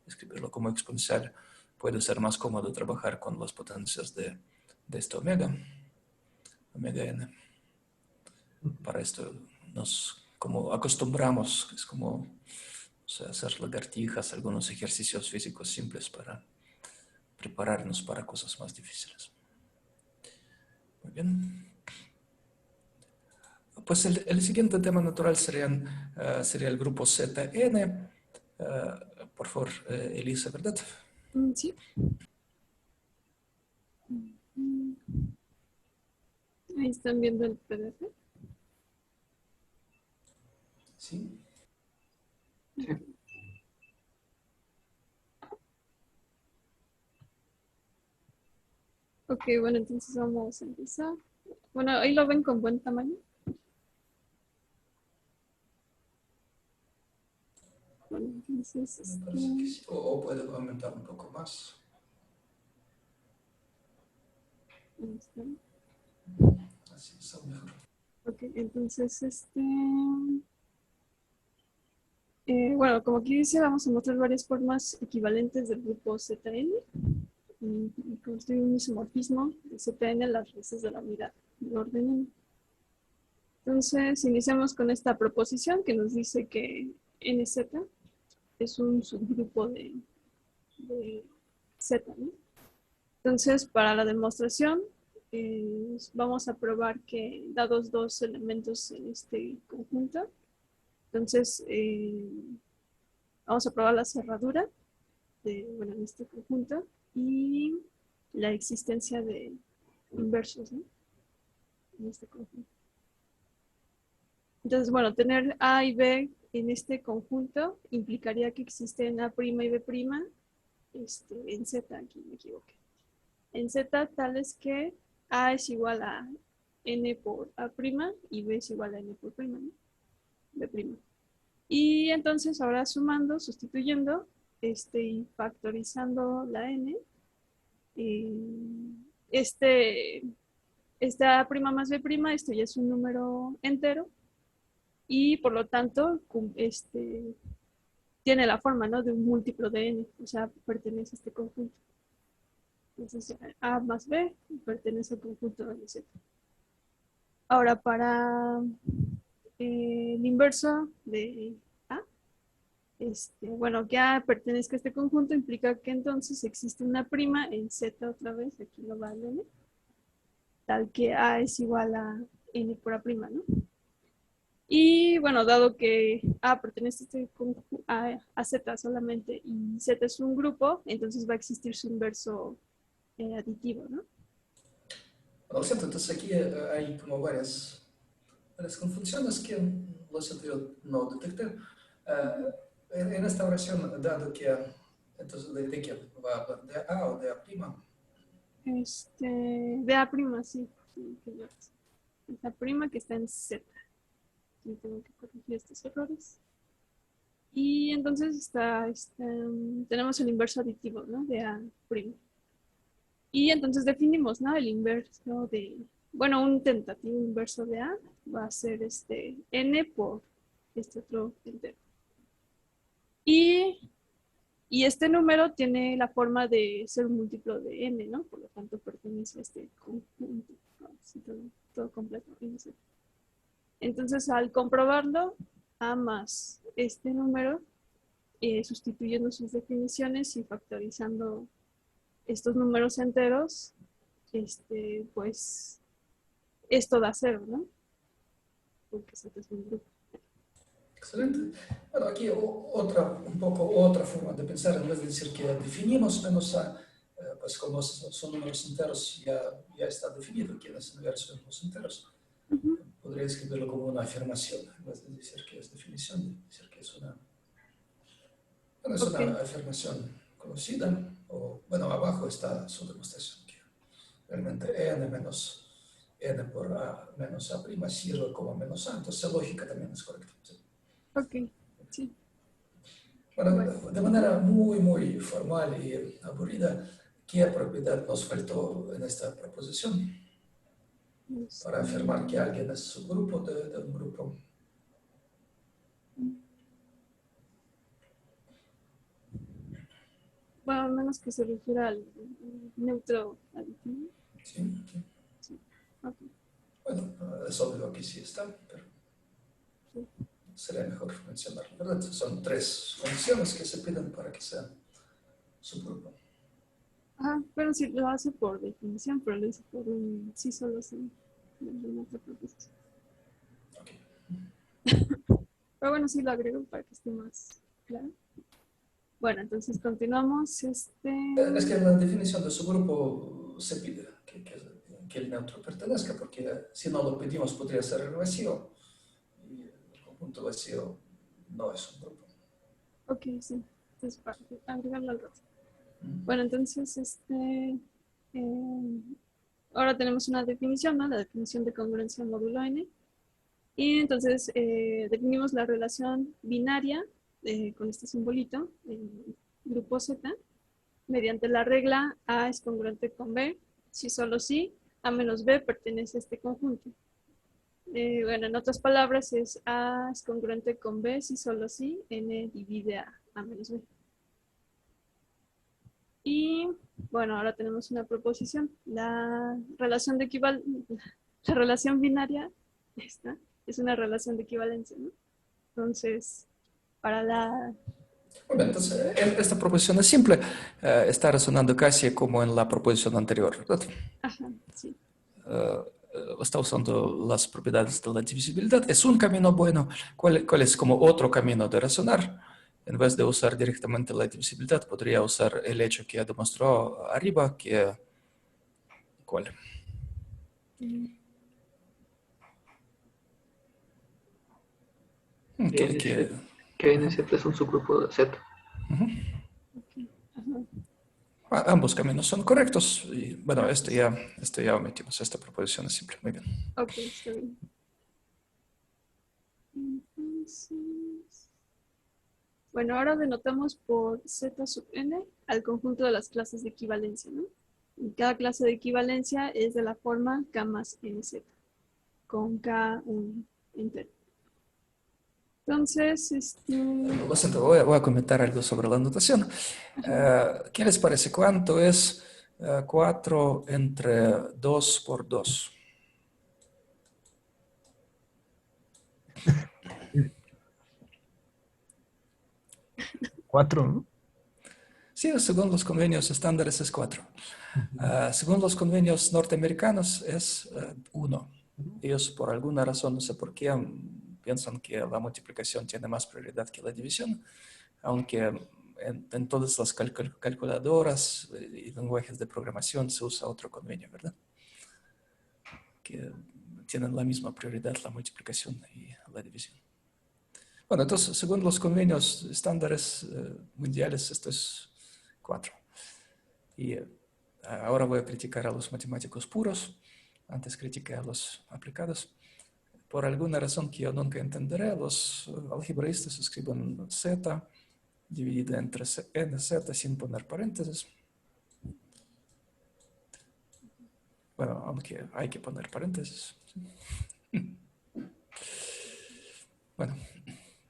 escribirlo como exponencial. Puede ser más cómodo trabajar con las potencias de este omega n. Para esto nos como acostumbramos, es como o sea, hacer lagartijas, algunos ejercicios físicos simples para prepararnos para cosas más difíciles. Muy bien. Pues el siguiente tema natural sería el grupo ZN. Por favor, Elisa, ¿verdad? Sí. Ahí están viendo el PDF. Sí. Sí. Ok, bueno, entonces vamos a empezar. Bueno, ahí lo ven con buen tamaño. Bueno, entonces, Me parece que sí. O puedo aumentar un poco más. ahí está. Así está mejor. Ok, entonces, bueno, como aquí dice, vamos a mostrar varias formas equivalentes del grupo ZN y construir un isomorfismo de ZN a las raíces de la unidad del orden N. Entonces, iniciamos con esta proposición que nos dice que NZ es un subgrupo de Z, ¿no? Entonces, para la demostración, vamos a probar que dados dos elementos en este conjunto, entonces vamos a probar la cerradura en este conjunto y la existencia de inversos, ¿no? En este conjunto. Entonces, bueno, tener A y B en este conjunto implicaría que existen A' y B' en Z, aquí me equivoqué. En Z tales que A es igual a N por A' y B es igual a N por prima, ¿no? B'. Y entonces ahora sumando, sustituyendo, y factorizando la N, esta A' más B', esto ya es un número entero, y por lo tanto tiene la forma, ¿no?, de un múltiplo de n, o sea, pertenece a este conjunto. Entonces, A más B pertenece al conjunto de Z. Ahora, para el inverso de A, bueno, que A pertenezca a este conjunto implica que entonces existe una prima en Z otra vez, aquí lo va a n, tal que A es igual a n por A', ¿no? Y bueno, dado que A pertenece a Z solamente y Z es un grupo, entonces va a existir su inverso aditivo, ¿no? Lo siento, entonces aquí hay como varias confusiones que lo siento yo no detecté. En esta oración, dado que, entonces, ¿de qué va a hablar? ¿De A o de A'? De A', sí. Es A' que está en Z. Aquí tengo que corregir estos errores. Y entonces tenemos el inverso aditivo, ¿no?, de A'. Y entonces definimos, ¿no?, el inverso de, bueno, un tentativo inverso de A va a ser n por este otro entero. Y este número tiene la forma de ser un múltiplo de n, ¿no? Por lo tanto, pertenece a este conjunto. Así todo completo. Entonces, al comprobarlo, A más este número, sustituyendo sus definiciones y factorizando estos números enteros, pues esto da 0, ¿no? Porque Z es un grupo. Excelente. Bueno, aquí un poco otra forma de pensar, en vez de decir que definimos menos A, pues como son números enteros, ya está definido quiénes son los enteros. Ujú. Podría escribirlo como una afirmación, en vez de decir que es definición, decir que es una, bueno, es Ok. una afirmación conocida, o bueno, abajo está su demostración, que realmente n por A menos A' sirve como menos A, entonces la lógica también es correcta. ¿Sí? Ok, sí. Bueno, Bueno. de manera muy formal y aburrida, ¿qué propiedad nos faltó en esta proposición para afirmar que alguien es subgrupo de un grupo? Bueno, al menos que se refiera al neutro aditivo. ¿Sí? ¿Sí? Sí. Ok. Bueno, es obvio que sí está, pero Sí. sería mejor mencionarlo, ¿verdad? Son 3 condiciones que se piden para que sea subgrupo. Ajá, pero sí lo hace por definición, pero lo dice por un sí, solo sí, de nuestra proposición. Ok. Pero bueno, sí lo agrego para que esté más claro. Bueno, entonces continuamos. Es que la definición de subgrupo se pide que el neutro pertenezca, porque si no lo pedimos podría ser el vacío, y el conjunto vacío no es un grupo. Ok, sí. Entonces, para agregarlo al rato. ¿Mm? Bueno, entonces, ahora tenemos una definición, ¿no? La definición de congruencia módulo n. Y entonces definimos la relación binaria con este simbolito, grupo Z, mediante la regla A es congruente con B, si solo si A menos B pertenece a este conjunto. Bueno, en otras palabras es A es congruente con B si solo si N divide A menos B. Y bueno, ahora tenemos una proposición. La relación la relación binaria esta, es una relación de equivalencia, ¿no? Entonces, para la... Muy bien, entonces esta proposición es simple, está resonando casi como en la proposición anterior, ¿verdad? Ajá, sí. Está usando las propiedades de la divisibilidad. Es un camino bueno. ¿Cuál es como otro camino de razonar? En vez de usar directamente la divisibilidad, podría usar el hecho que demostró arriba, que... ¿Cuál? Que NZ es un subgrupo de Z. Okay. Ajá. Ambos caminos son correctos. Y bueno, esto ya omitimos. Esta proposición es simple. Muy bien. Ok, está bien. Entonces, bueno, ahora denotamos por Z sub n al conjunto de las clases de equivalencia, ¿no? Y cada clase de equivalencia es de la forma K más NZ, con K un entero. Entonces, Lo siento, voy a comentar algo sobre la notación. ¿Qué les parece? ¿Cuánto es 4 entre 2 por 2? Cuatro, ¿no? Sí, según los convenios estándares es 4. Según los convenios norteamericanos es 1. Ellos por alguna razón, no sé por qué, piensan que la multiplicación tiene más prioridad que la división, aunque en todas las calculadoras y lenguajes de programación se usa otro convenio, ¿verdad? Que tienen la misma prioridad, la multiplicación y la división. Bueno, entonces, según los convenios estándares mundiales, esto es 4. Y ahora voy a criticar a los matemáticos puros, antes critiqué a los aplicados. Por alguna razón que yo nunca entenderé, los algebraístas escriben z dividida entre nz sin poner paréntesis. Bueno, aunque hay que poner paréntesis. Bueno,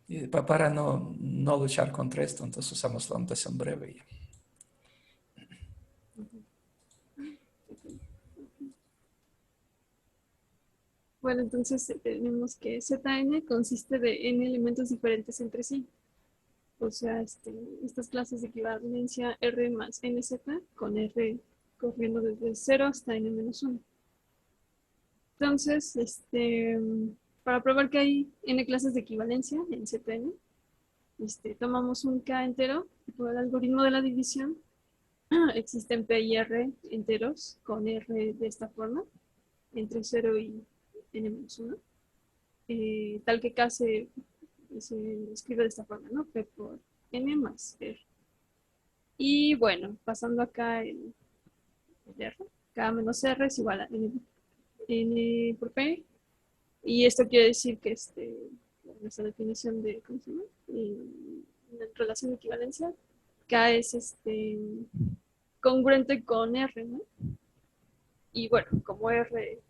y para no luchar contra esto, entonces usamos la notación breve. bueno, entonces tenemos que Zn consiste de n elementos diferentes entre sí. o sea, estas clases de equivalencia R más NZ con R corriendo desde 0 hasta N-1. Entonces, para probar que hay N clases de equivalencia en Zn, tomamos un K entero y por el algoritmo de la división existen P y R enteros con R de esta forma, entre 0 y N-1, tal que K se escribe de esta forma, ¿no? P por N más R. Y bueno, pasando acá el R, K menos R es igual a N por P, y esto quiere decir que nuestra definición de, ¿cómo se llama? La relación de equivalencia, K es congruente con R, ¿no? Y bueno, como R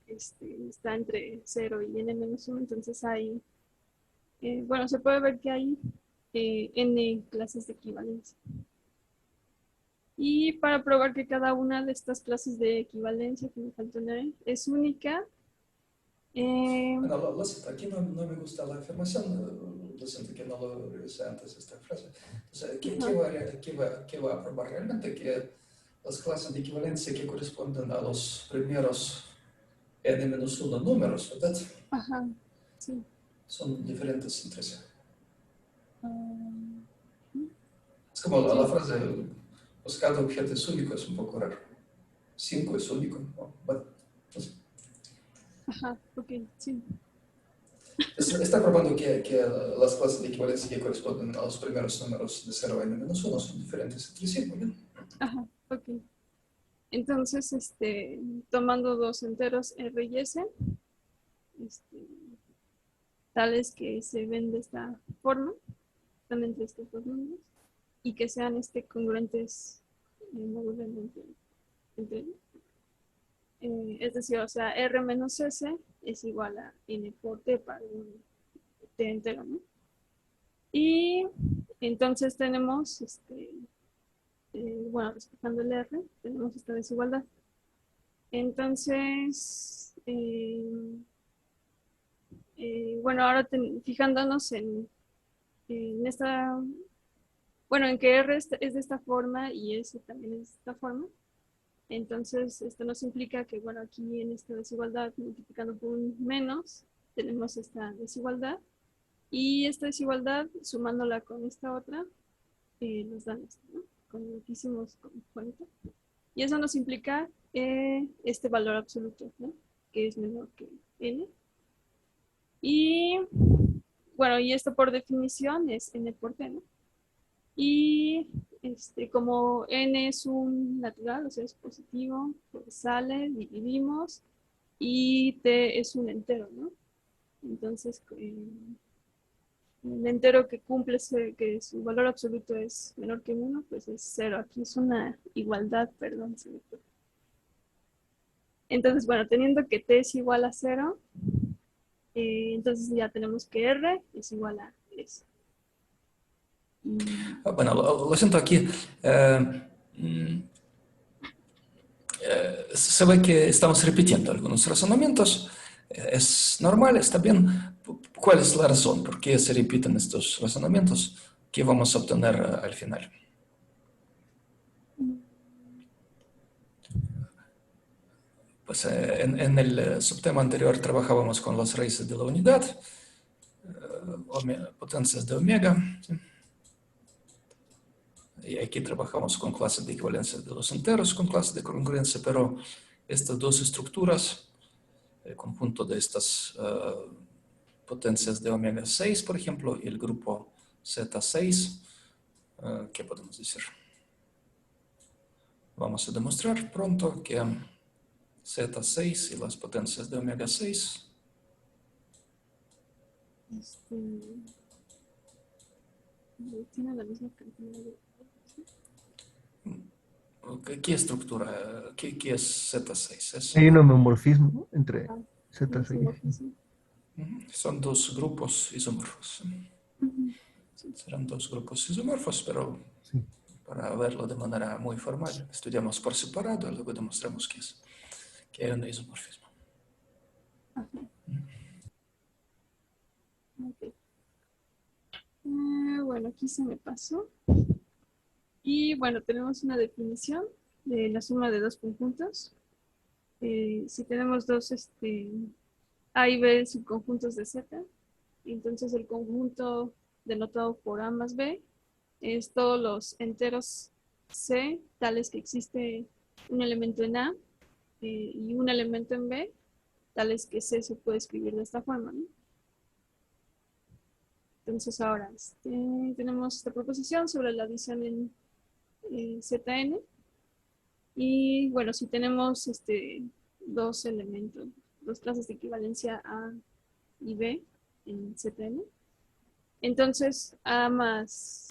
está entre 0 y N-1, entonces hay, bueno, se puede ver que hay N clases de equivalencia. Y para probar que cada una de estas clases de equivalencia, que me faltó una, es única. Bueno, lo siento, aquí no me gusta la afirmación, lo siento que no lo revisé antes esta frase. Entonces, ¿qué va a probar realmente? Que las clases de equivalencia que corresponden a los primeros n-1 números, ¿verdad? Ajá, sí. Son diferentes entre sí. Um, Es como Sí. la frase, pues cada objeto es único, es un poco raro. 5 es único, ¿no? Bueno, entonces, Ajá, ok, sí. está probando que las clases de equivalencia que corresponden a los primeros números de 0 a n-1 son diferentes entre sí, muy bien. Ajá, ok. Entonces, tomando dos enteros R y S, tales que se ven de esta forma, están entre estos dos números, y que sean congruentes modulamente entre ellos. Es decir, o sea, R menos S es igual a N por T para un T entero, ¿no? Y entonces tenemos, bueno, respetando el R, tenemos esta desigualdad. Entonces, bueno, ahora fijándonos en esta, bueno, en que R es de esta forma y S también es de esta forma. Entonces, esto nos implica que, bueno, aquí en esta desigualdad, multiplicando por un menos, tenemos esta desigualdad. Y esta desigualdad, sumándola con esta otra, nos dan esto, ¿no? Como lo que hicimos con 40. Y eso nos implica este valor absoluto, ¿no? Que es menor que n. Y bueno, y esto por definición es n por t, ¿no? Y como n es un natural, o sea, es positivo, pues sale, dividimos, y t es un entero, ¿no? Entonces, el entero que cumple, que su valor absoluto es menor que 1, pues es 0. Aquí es una igualdad, perdón. Entonces, bueno, teniendo que t es igual a 0, entonces ya tenemos que r es igual a s. Bueno, lo siento aquí. Se ve que estamos repitiendo algunos razonamientos. Es normal, está bien. ¿Cuál es la razón? ¿Por qué se repiten estos razonamientos? ¿Qué vamos a obtener al final? Pues en el subtema anterior trabajábamos con las raíces de la unidad, potencias de omega. ¿Sí? Y aquí trabajamos con clases de equivalencia de los enteros, con clases de congruencia, pero estas dos estructuras, el conjunto de estas potencias de omega 6, por ejemplo, y el grupo Z6, ¿qué podemos decir? Vamos a demostrar pronto que Z6 y las potencias de omega 6 Tiene la misma cantidad de... ¿qué estructura? ¿Qué es Z6? Hay un homomorfismo entre Ah, Z6. Son dos grupos isomorfos. Serán dos grupos isomorfos, pero Sí. para verlo de manera muy formal, estudiamos por separado y luego demostramos que hay un isomorfismo. Ok. Bueno, aquí se me pasó. Y bueno, tenemos una definición de la suma de dos conjuntos. Si tenemos dos A y B subconjuntos de Z, entonces el conjunto denotado por A más B es todos los enteros C, tales que existe un elemento en A y un elemento en B, tales que C se puede escribir de esta forma, ¿no? Entonces ahora tenemos esta proposición sobre la adición en Zn. Y bueno, si tenemos dos elementos, dos clases de equivalencia A y B en Zn, entonces A más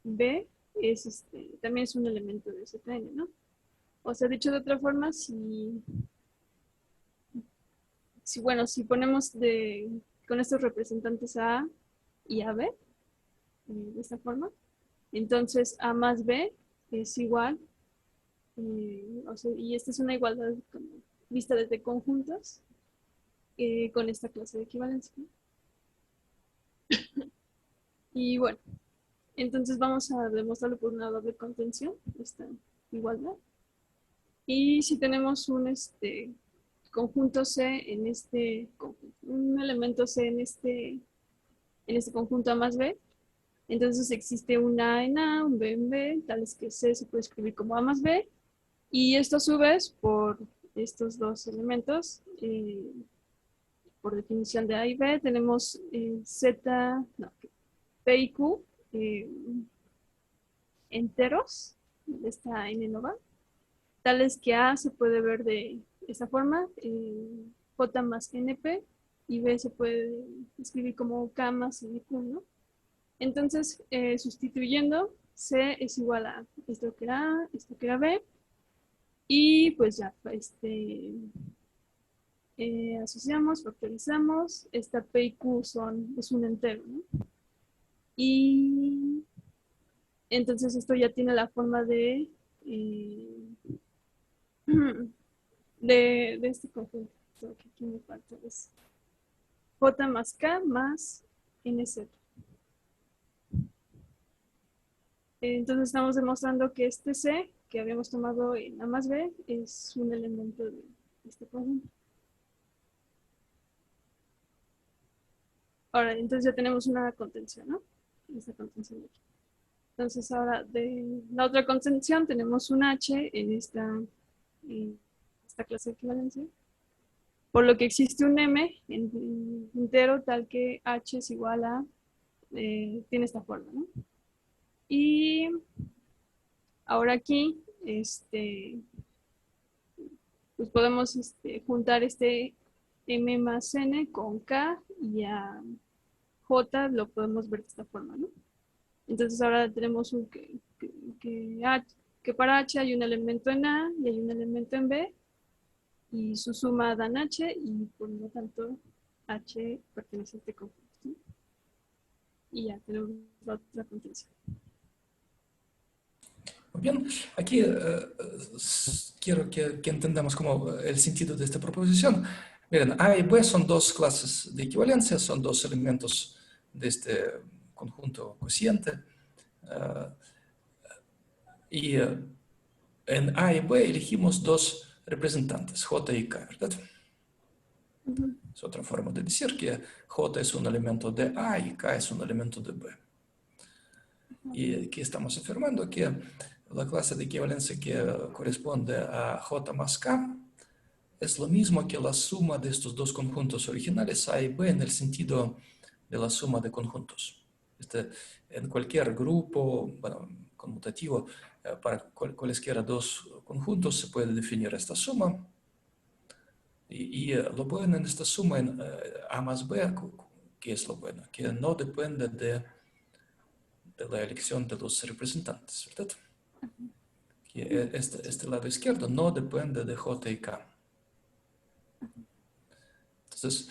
B es también es un elemento de Zn, ¿no? O sea, dicho de otra forma, si ponemos con estos representantes A y AB, de esta forma, entonces A más B es igual, o sea, y esta es una igualdad vista desde conjuntos con esta clase de equivalencia, ¿no? Y bueno, entonces vamos a demostrarlo por una doble contención, esta igualdad. Y si tenemos un conjunto C en un elemento C en este conjunto A más B, entonces existe un A en A, un B en B, tales que C se puede escribir como A más B, y esto a su vez por estos dos elementos, por definición de A y B, tenemos P y Q enteros de esta N nova, tales que A se puede ver de esta forma, J más NP, y B se puede escribir como K más NQ, ¿no? Entonces, sustituyendo, C es igual a esto que era A, esto que era B, y pues ya, asociamos, factorizamos, esta P y Q es un entero, ¿no? Y entonces esto ya tiene la forma de este conjunto. Que aquí me falta es J más K más NZ. Entonces estamos demostrando que este C que habíamos tomado en A más B es un elemento de este conjunto. Ahora, entonces ya tenemos una contención, ¿no? Esta contención de aquí. Entonces ahora de la otra contención tenemos un H en esta clase de equivalencia, por lo que existe un M entero tal que H es igual a, tiene esta forma, ¿no? Y ahora aquí, pues podemos juntar este M más N con K y a J lo podemos ver de esta forma, ¿no? Entonces ahora tenemos que para H hay un elemento en A y hay un elemento en B y su suma dan H y por lo tanto H pertenece a este conjunto, ¿sí? Y ya tenemos la otra contención. Muy bien, aquí quiero que entendamos como el sentido de esta proposición. Miren, A y B son dos clases de equivalencia, son dos elementos de este conjunto cociente. Y en A y B elegimos dos representantes, J y K, ¿verdad? Es otra forma de decir que J es un elemento de A y K es un elemento de B. Y aquí estamos afirmando que la clase de equivalencia que corresponde a J más K es lo mismo que la suma de estos dos conjuntos originales A y B en el sentido de la suma de conjuntos. En cualquier grupo, bueno, conmutativo, para cualesquiera dos conjuntos se puede definir esta suma. Y lo bueno en esta suma en A más B, ¿qué es lo bueno? Que no depende de la elección de los representantes, ¿verdad? Que este lado izquierdo no depende de J y K. Entonces,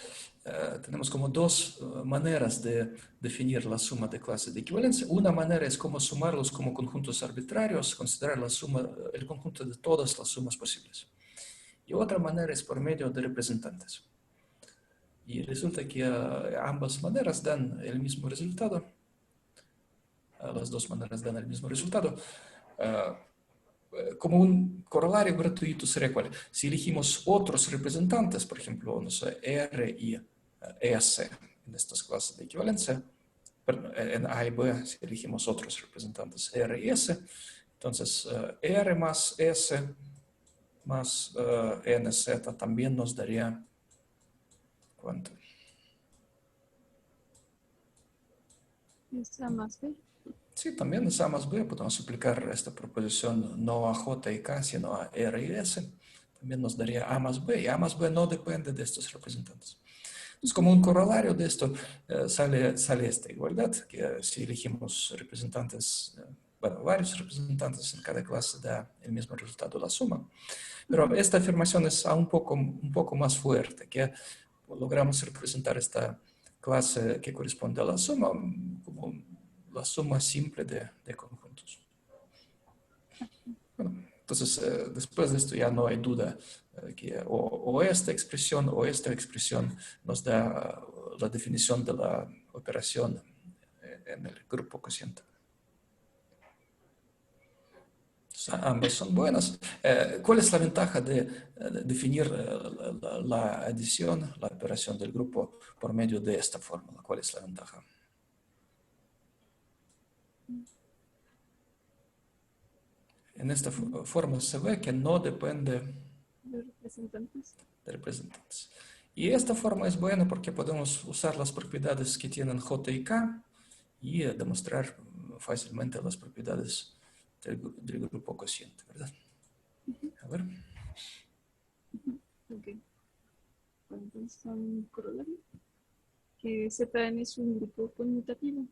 tenemos como dos maneras de definir la suma de clase de equivalencia. Una manera es como sumarlos como conjuntos arbitrarios, considerar la suma, el conjunto de todas las sumas posibles. Y otra manera es por medio de representantes. Y resulta que ambas maneras dan el mismo resultado. las dos maneras dan el mismo resultado. Como un corolario gratuito sería cuál. Si elegimos otros representantes, por ejemplo, no sé, R y S en estas clases de equivalencia, en A y B, si elegimos otros representantes R y S, entonces R más S más NZ también nos daría, ¿cuánto? Es A más B. Sí, también es A más B, podemos aplicar esta proposición no a J y K, sino a R y S. También nos daría A más B, y A más B no depende de estos representantes. Entonces, como un corolario de esto, sale esta igualdad, que si elegimos representantes, bueno, varios representantes en cada clase da el mismo resultado, la suma. Pero esta afirmación es aún un poco más fuerte, que logramos representar esta clase que corresponde a la suma como la suma simple de conjuntos. Bueno, entonces, después de esto ya no hay duda que o esta expresión o esta expresión nos da la definición de la operación en el grupo cociente. Ambas son buenas. ¿Cuál es la ventaja de definir la adición, la operación del grupo por medio de esta fórmula? ¿Cuál es la ventaja? En esta forma se ve que no depende De representantes. de representantes. Y esta forma es buena porque podemos usar las propiedades que tienen J y K y demostrar fácilmente las propiedades del grupo cociente, ¿verdad? A ver. Ok. Bueno, entonces son corolario. Que Zn es un grupo conmutativo.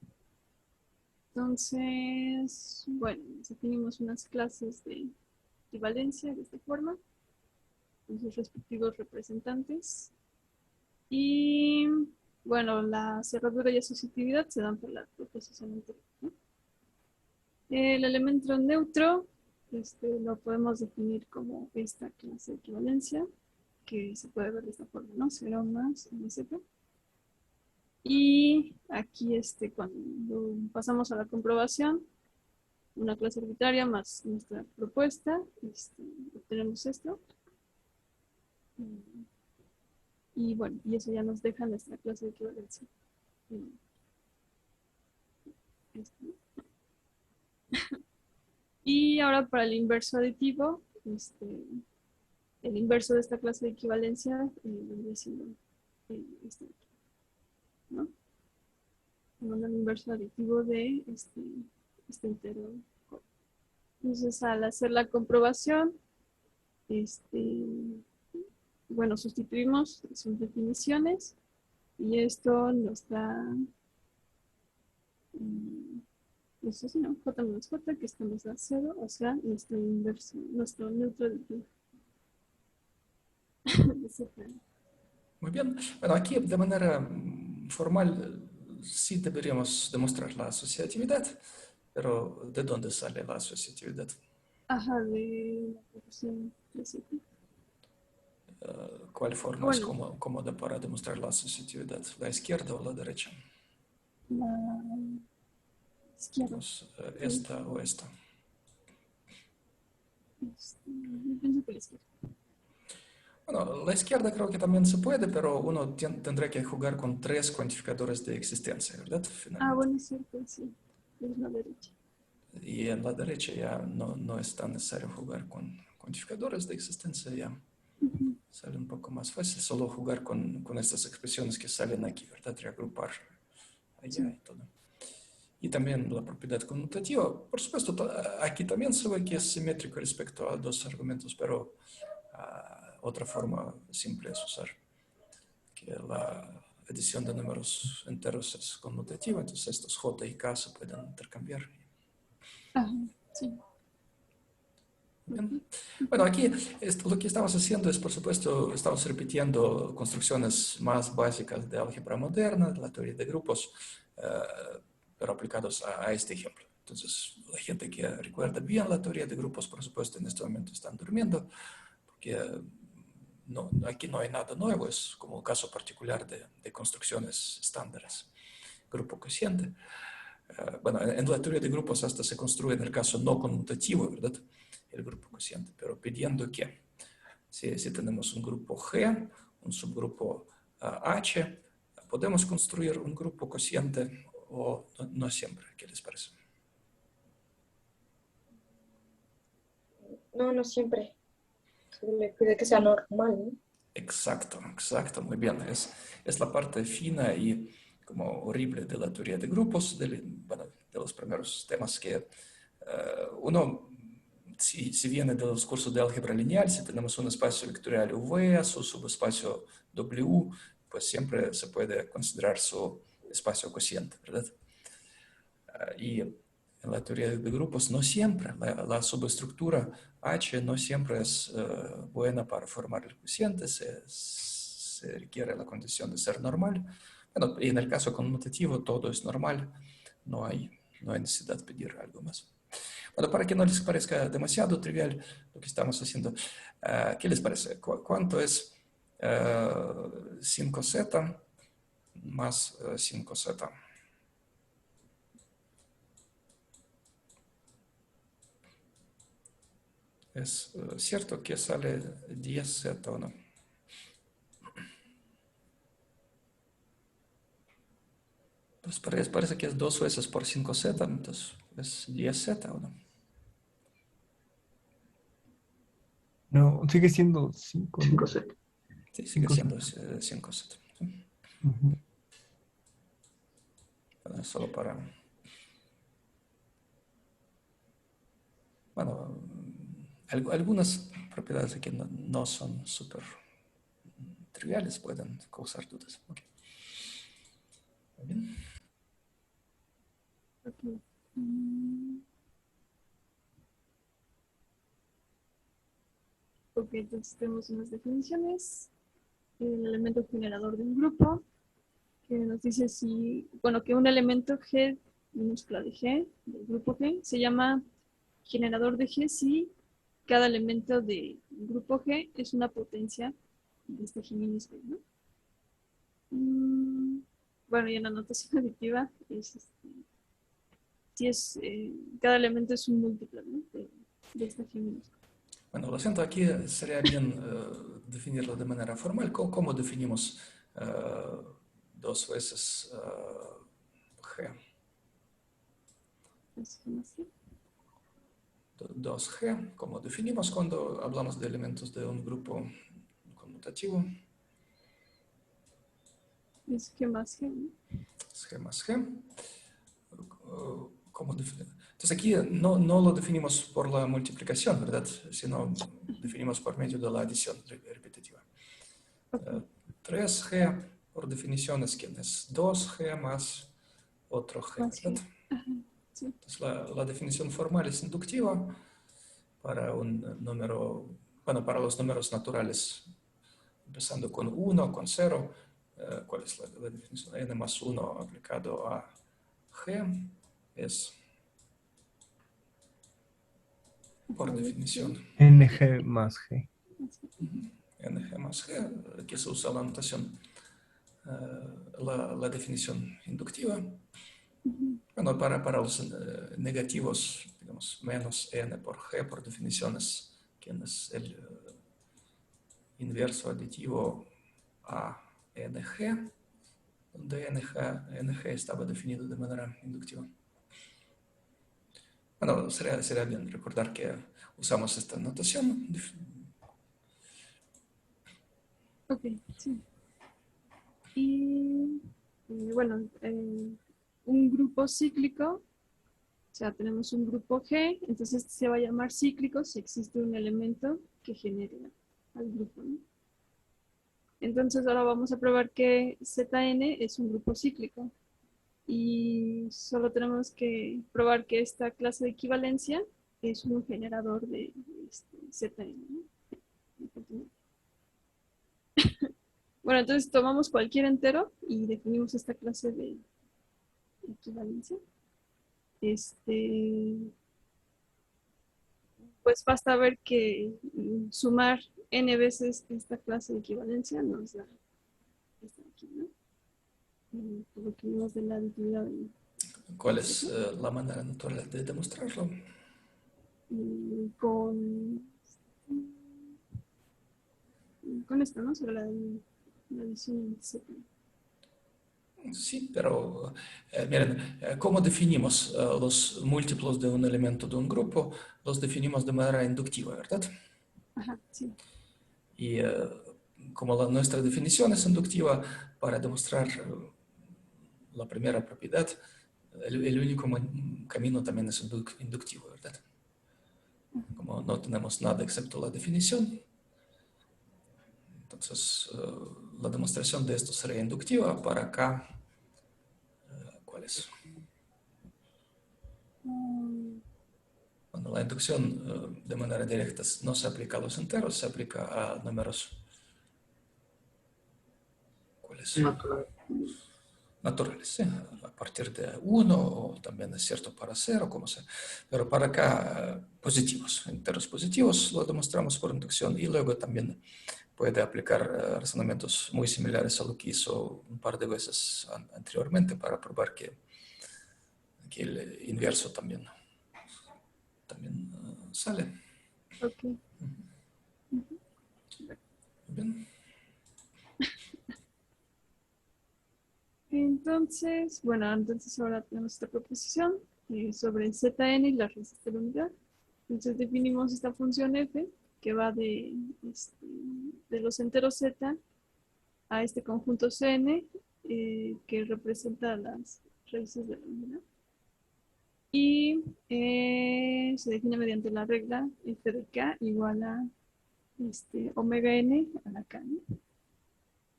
Entonces, bueno, definimos unas clases de equivalencia de esta forma, con sus respectivos representantes. Y bueno, la cerradura y asociatividad se dan por la proposición anterior, ¿no? El elemento neutro lo podemos definir como esta clase de equivalencia, que se puede ver de esta forma, ¿no? 0 más MZ. Y aquí cuando pasamos a la comprobación, una clase arbitraria más nuestra propuesta, obtenemos esto. Y bueno, y eso ya nos deja nuestra clase de equivalencia. Y ahora para el inverso aditivo, el inverso de esta clase de equivalencia vendría siendo este de aquí, ¿no? Tomando el inverso aditivo de este entero. Entonces, al hacer la comprobación, bueno, sustituimos sus definiciones y esto nos da, eso sí, ¿no? J menos J, que esto nos da 0, o sea, nuestro inverso, nuestro neutro aditivo. Muy bien. Bueno, aquí de manera formal sí deberíamos demostrar la asociatividad, pero ¿de dónde sale la asociatividad? Ajá, de la proporción de 7. ¿Cuál forma es cómoda para demostrar la asociatividad? ¿La izquierda o la derecha? La izquierda. Pues, esta o esta. Yo pienso que la izquierda. Bueno, la izquierda creo que también se puede, pero uno tendrá que jugar con 3 cuantificadores de existencia, ¿verdad? Finalmente. Bueno, es cierto, sí. Es la derecha. Y en la derecha ya no es tan necesario jugar con cuantificadores de existencia, ya sale un poco más fácil solo jugar con estas expresiones que salen aquí, ¿verdad? Reagrupar allá y todo. Y también la propiedad conmutativa. Por supuesto, aquí también se ve que es simétrico respecto a dos argumentos, pero otra forma simple es usar que la adición de números enteros es conmutativa, entonces estos J y K se pueden intercambiar. Ajá, sí. Bien. Bueno, aquí lo que estamos haciendo es, por supuesto, estamos repitiendo construcciones más básicas de álgebra moderna, de la teoría de grupos, pero aplicados a este ejemplo. Entonces, la gente que recuerda bien la teoría de grupos, por supuesto, en este momento están durmiendo, porque aquí no hay nada nuevo, es como el caso particular de construcciones estándares, grupo cociente. bueno, en la teoría de grupos hasta se construye en el caso no conmutativo, ¿verdad? El grupo cociente, pero pidiendo que si tenemos un grupo G, un subgrupo H, podemos construir un grupo cociente o no siempre. ¿Qué les parece? No, no siempre. Se me pide que sea normal, ¿no? Exacto, exacto, muy bien. Es la parte fina y como horrible de la teoría de grupos, bueno, de los primeros temas que uno, si viene de los cursos de álgebra lineal, si tenemos un espacio vectorial V a su subespacio W, pues siempre se puede considerar su espacio cociente, ¿verdad? Y en la teoría de grupos no siempre, la subestructura H no siempre es buena para formar el cociente, se requiere la condición de ser normal. Bueno, y en el caso conmutativo todo es normal, no hay necesidad de pedir algo más. Bueno, para que no les parezca demasiado trivial lo que estamos haciendo, ¿qué les parece? ¿Cuánto es 5z más 5z? ¿Es cierto que sale 10z o no? Pues parece que es 2 veces por 5z, entonces es 10z o no. No, sigue siendo 5, ¿no? 5Z. Sí, sigue 5Z. siendo 5z. Ujú. Bueno, solo para... Bueno, algunas propiedades aquí no son súper triviales, pueden causar dudas. Okay. Muy bien. Ok. Ok, entonces tenemos unas definiciones. El elemento generador de un grupo, que nos dice si, bueno, que un elemento G, minúscula de G, del grupo G, se llama generador de G si cada elemento del grupo G es una potencia de este G minúscula, ¿no? Bueno, y en la notación aditiva es si es, cada elemento es un múltiplo, ¿no? de esta G minúscula. Bueno, lo siento, aquí sería bien definirlo de manera formal. ¿Cómo definimos 2 veces G? Es como así. 2G, ¿cómo definimos cuando hablamos de elementos de un grupo conmutativo? Es G más G, ¿no? Es G más G. Entonces aquí no lo definimos por la multiplicación, ¿verdad? Sino definimos por medio de la adición repetitiva. 3G, por definición, es que es 2G más otro G, Más ¿verdad? G. Ajá, sí. Entonces la definición formal es inductiva para un número, bueno, para los números naturales, empezando con 1, con 0. ¿Cuál es la definición? N más 1 aplicado a G es, por definición, NG más G. NG más G, que se usa la notación, la definición inductiva. Bueno, para los negativos, digamos, menos n por g, por definición, es quien es el inverso aditivo a ng, donde ng estaba definido de manera inductiva. Bueno, sería bien recordar que usamos esta notación. Ok, sí. Y bueno, un grupo cíclico, o sea, tenemos un grupo G, entonces se va a llamar cíclico si existe un elemento que genere al grupo, ¿no? Entonces ahora vamos a probar que Zn es un grupo cíclico y solo tenemos que probar que esta clase de equivalencia es un generador de Zn, ¿no? Bueno, entonces tomamos cualquier entero y definimos esta clase de equivalencia. Pues basta ver que sumar n veces esta clase de equivalencia nos da esta aquí, ¿no? Por lo que vimos de la aditividad. ¿Cuál es la manera natural de demostrarlo? Y con esto, ¿no? Sobre la adición Z. Sí, pero miren, ¿cómo definimos los múltiplos de un elemento de un grupo? Los definimos de manera inductiva, ¿verdad? Ajá, sí. Y como nuestra definición es inductiva, para demostrar la primera propiedad, el único camino también es inductivo, ¿verdad? Como no tenemos nada excepto la definición, entonces la demostración de esto sería inductiva. Para acá, ¿cuál es? Mm, Bueno, la inducción de manera directa no se aplica a los enteros, se aplica a números, ¿cuáles? Natural. Naturales, ¿sí? A partir de 1, o también es cierto para 0, como sea. Pero para acá, positivos, enteros positivos, lo demostramos por inducción, y luego también puede aplicar razonamientos muy similares a lo que hizo un par de veces anteriormente para probar que el inverso también sale. ok. Bien. Entonces, bueno, entonces ahora tenemos esta proposición sobre Zn y las raíces de la unidad. Entonces definimos esta función f que va de los enteros z a este conjunto Cn que representa las raíces de la unidad. Y se define mediante la regla f de k igual a omega n a la k, ¿no?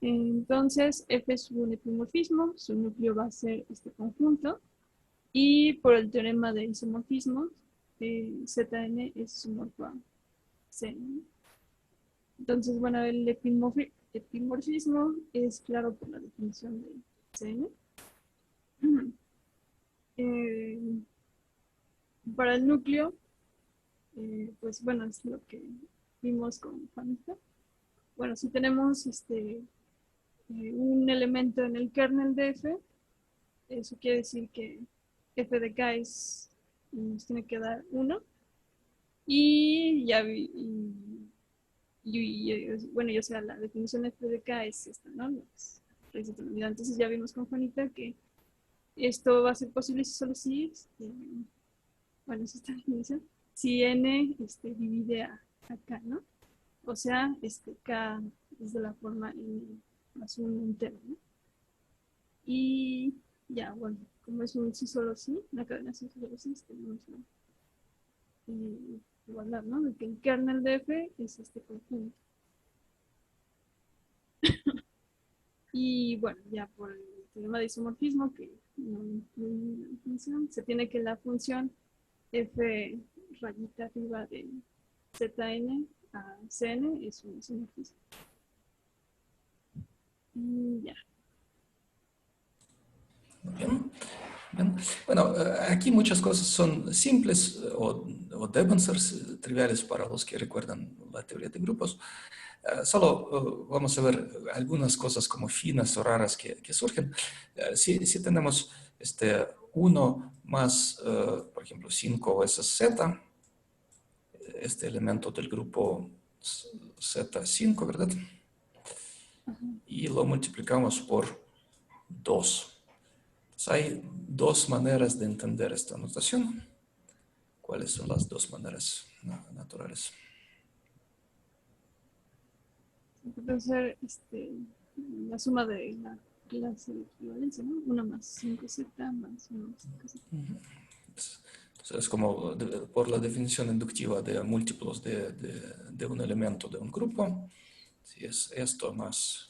Entonces, f es un epimorfismo, su núcleo va a ser este conjunto, y por el teorema de isomorfismos, Zn es isomorfo a Cn. Entonces, bueno, el epimorfismo es claro por la definición de Cn. Eh, para el núcleo, pues bueno, es lo que vimos con Juanita. Bueno, si tenemos un elemento en el kernel de f, eso quiere decir que f de k nos tiene que dar 1. Y ya bueno, ya sea la definición de f de k es esta, ¿no? Las raíces de la unidad. Entonces ya vimos con Juanita que esto va a ser posible si solo si, bueno, es esta definición, si n divide a k, ¿no? O sea, k es de la forma n más un entero, ¿no? Y ya, bueno, como es un sí solo sí, una cadena sí solo sí, tenemos la igualdad, ¿no? De que el kernel de f es este conjunto. Y bueno, ya por el teorema de isomorfismo, que no incluye la definición, se tiene que la función f rayita arriba de Zn a Cn es un isomorfismo. Y ya. Bien. Bien. Bueno, aquí muchas cosas son simples o deben ser triviales para los que recuerdan la teoría de grupos. Solo vamos a ver algunas cosas como finas o raras que surgen. Si tenemos 1 más, por ejemplo, 5 veces z, este elemento del grupo Z5, ¿verdad? Y lo multiplicamos por 2. Entonces, hay dos maneras de entender esta notación. ¿Cuáles son las dos maneras naturales? Puede ser la suma de la clase de equivalencia, ¿no? 1 más 5z más 1 más 5z. Entonces, es como por la definición inductiva de múltiplos de un elemento de un grupo. Si es esto más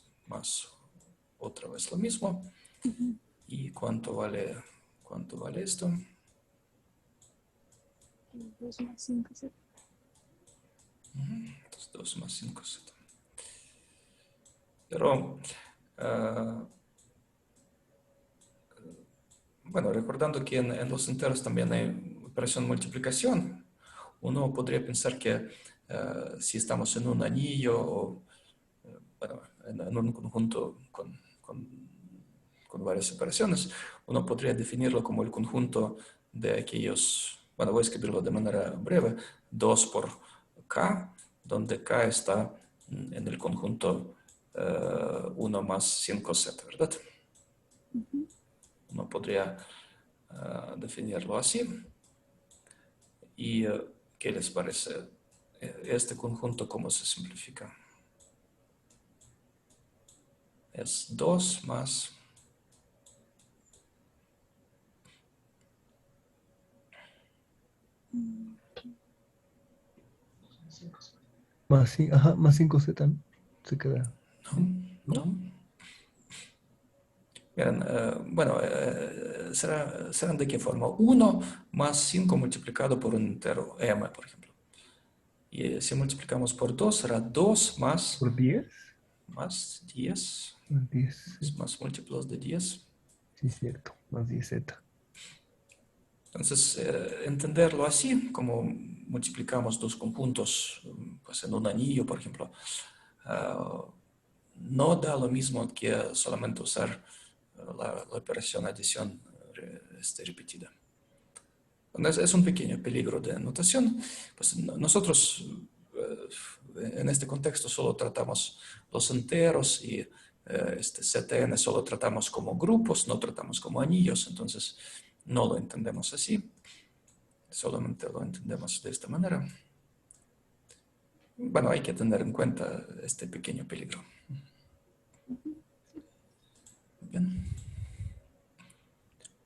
otra vez lo mismo. ¿Y cuánto vale esto? 2 más 5z. Entonces 2 más 5z. Pero, bueno, recordando que en los enteros también hay operación multiplicación, uno podría pensar que si estamos en un anillo o bueno, en un conjunto con con varias operaciones. Uno podría definirlo como el conjunto de aquellos, bueno, voy a escribirlo de manera breve, 2 por K, donde K está en el conjunto 1 más 5Z, ¿verdad? Uno podría definirlo así. ¿Y qué les parece este conjunto, cómo se simplifica? Es 2 más... Más, ajá, más 5Z, ¿no? Se queda. No. Miren, bueno, serán de qué forma. 1 más 5 multiplicado por un entero m, por ejemplo. Y si multiplicamos por 2, será 2 ¿Por 10? más 10. Más 10. Es más múltiplos de 10. Sí, cierto. Más 10Z. Entonces, entenderlo así, como multiplicamos dos conjuntos pues, en un anillo, por ejemplo, no da lo mismo que solamente usar la operación adición repetida. Es un pequeño peligro de notación. Pues nosotros en este contexto solo tratamos los enteros y este CTN solo tratamos como grupos, no tratamos como anillos, entonces no lo entendemos así, solamente lo entendemos de esta manera. Bueno, hay que tener en cuenta este pequeño peligro. Bien.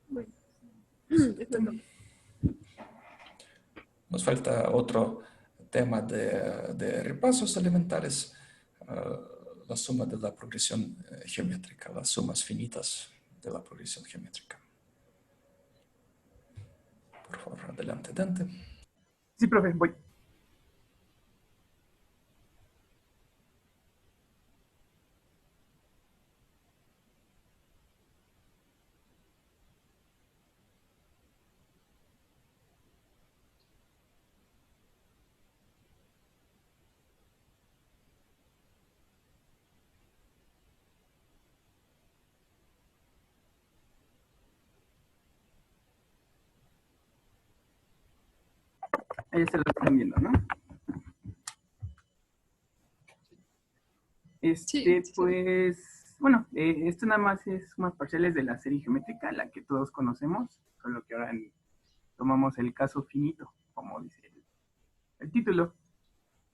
Bueno, Perfecto. Nos falta otro tema de repasos elementales, la suma de la progresión geométrica, las sumas finitas de la progresión geométrica. Por favor, adelante, Dante. Sí, profe, voy. Ahí se lo están viendo, ¿no? sí, Pues, bueno, esto nada más es sumas parciales de la serie geométrica, la que todos conocemos, solo que ahora tomamos el caso finito, como dice el título.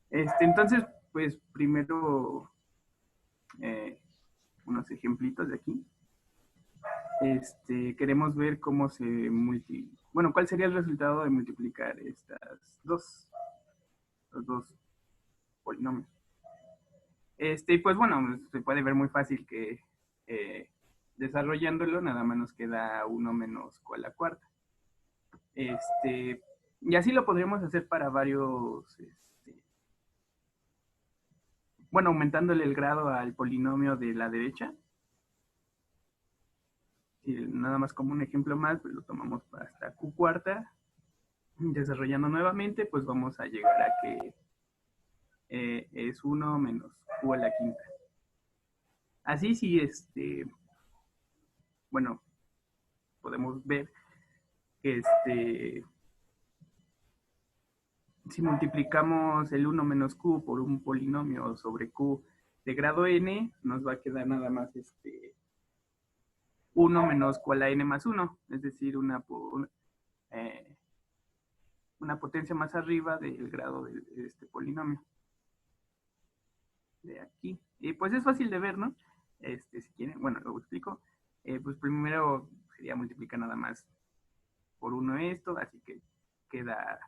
Entonces, pues, primero, unos ejemplitos de aquí. Queremos ver cómo se bueno, cuál sería el resultado de multiplicar los dos polinomios. Pues bueno, se puede ver muy fácil que desarrollándolo nada más nos queda 1 menos q a la cuarta. Y así lo podríamos hacer para varios, bueno, aumentándole el grado al polinomio de la derecha. Y nada más como un ejemplo más, pues lo tomamos hasta q cuarta. Desarrollando nuevamente, pues vamos a llegar a que es 1 menos q a la quinta. Así sí, bueno, podemos ver que si multiplicamos el 1 menos q por un polinomio sobre q de grado n, nos va a quedar nada más 1 menos q a la n más 1, es decir, una potencia más arriba del grado de este polinomio. De aquí. Y pues es fácil de ver, ¿no? Si quieren, bueno, lo explico. Pues primero sería multiplicar nada más por 1 esto, así que queda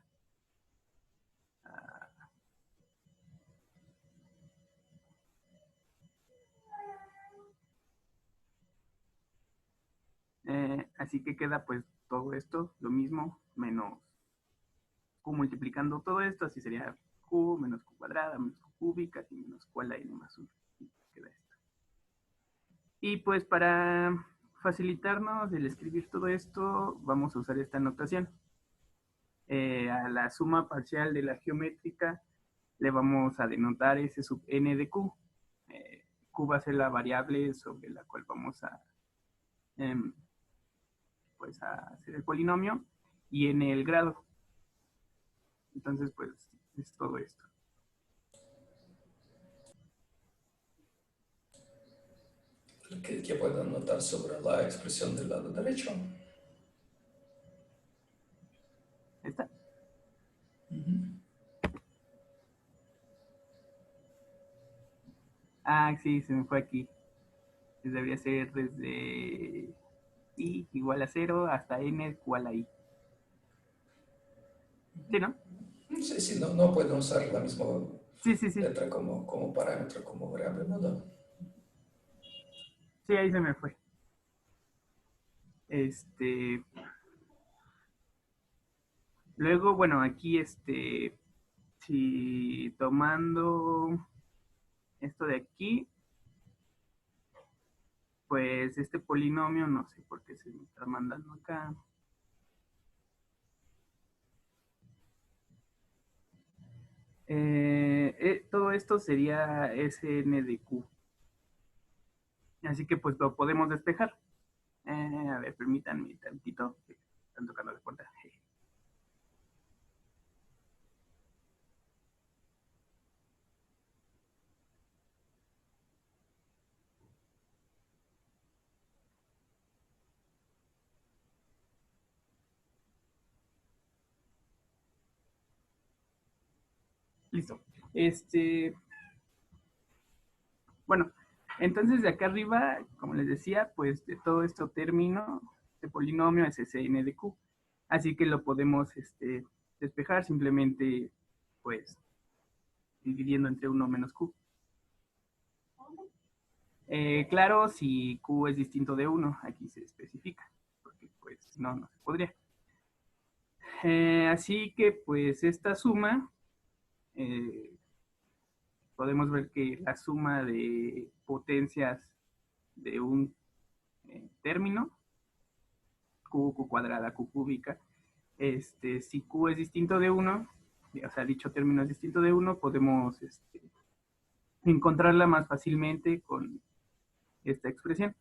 así que queda pues todo esto, lo mismo, menos q multiplicando todo esto, así sería q menos q cuadrada, menos q cúbica y menos q a la n más 1. Queda esto. Y pues para facilitarnos el escribir todo esto, vamos a usar esta notación. A la suma parcial de la geométrica le vamos a denotar S sub n de q. Q va a ser la variable sobre la cual vamos a pues a hacer el polinomio y en el grado. Entonces, pues es todo esto. ¿Qué puedo anotar sobre la expresión del lado derecho? ¿Está? Ah, sí, se me fue aquí. Debería ser desde i igual a 0 hasta n igual a i. ¿Sí, no? Sí, no puedo usar la misma Sí, sí, sí. letra como parámetro, como variable, ¿no? Sí, ahí se me fue. Luego, bueno, aquí, si tomando esto de aquí, pues este polinomio, no sé por qué se me está mandando acá. Todo esto sería Sn de Q. Así que pues lo podemos despejar. A ver, permítanme tantito. Están tocando la puerta. Listo. Bueno, entonces de acá arriba, como les decía, pues de todo esto término de polinomio es Sn de Q. Así que lo podemos despejar simplemente, pues, dividiendo entre 1 menos Q. Claro, si Q es distinto de 1, aquí se especifica, porque pues no se podría. Así que pues esta suma, podemos ver que la suma de potencias de un término, Q cuadrada, Q cúbica, si Q es distinto de 1, o sea, dicho término es distinto de 1, podemos encontrarla más fácilmente con esta expresión.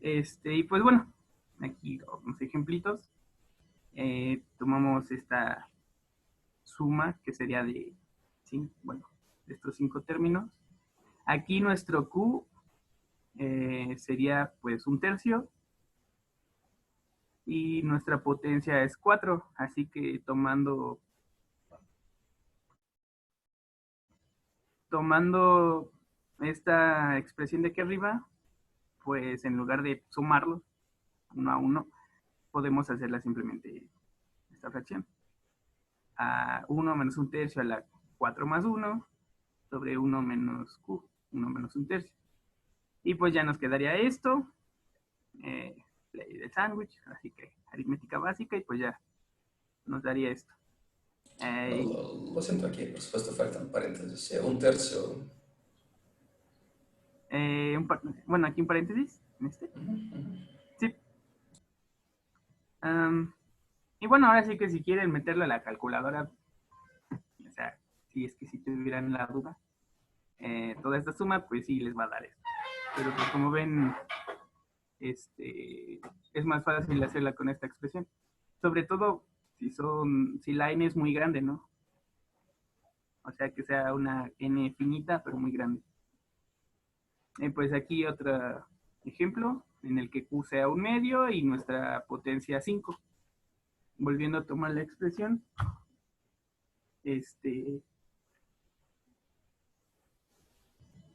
Y pues bueno, aquí unos ejemplitos. Tomamos esta suma que sería de estos 5 términos. Aquí nuestro Q sería pues 1/3 y nuestra potencia es 4, así que tomando esta expresión de aquí arriba, pues en lugar de sumarlos 1 a 1, podemos hacerla simplemente esta fracción. A 1 menos 1/3 a la 4 más 1 sobre 1 menos Q, 1 menos 1/3. Y pues ya nos quedaría esto, ley del sándwich, así que aritmética básica, y pues ya nos daría esto. Lo siento, aquí por supuesto faltan paréntesis. 1/3. Bueno, aquí en paréntesis, en este. Sí. Y bueno, ahora sí que si quieren meterle a la calculadora, o sea, si tuvieran la duda, toda esta suma, pues sí les va a dar esto. Pero pues como ven, es más fácil hacerla con esta expresión. Sobre todo si la n es muy grande, ¿no? O sea, que sea una n finita, pero muy grande. Pues aquí otro ejemplo en el que Q sea 1/2 y nuestra potencia 5. Volviendo a tomar la expresión,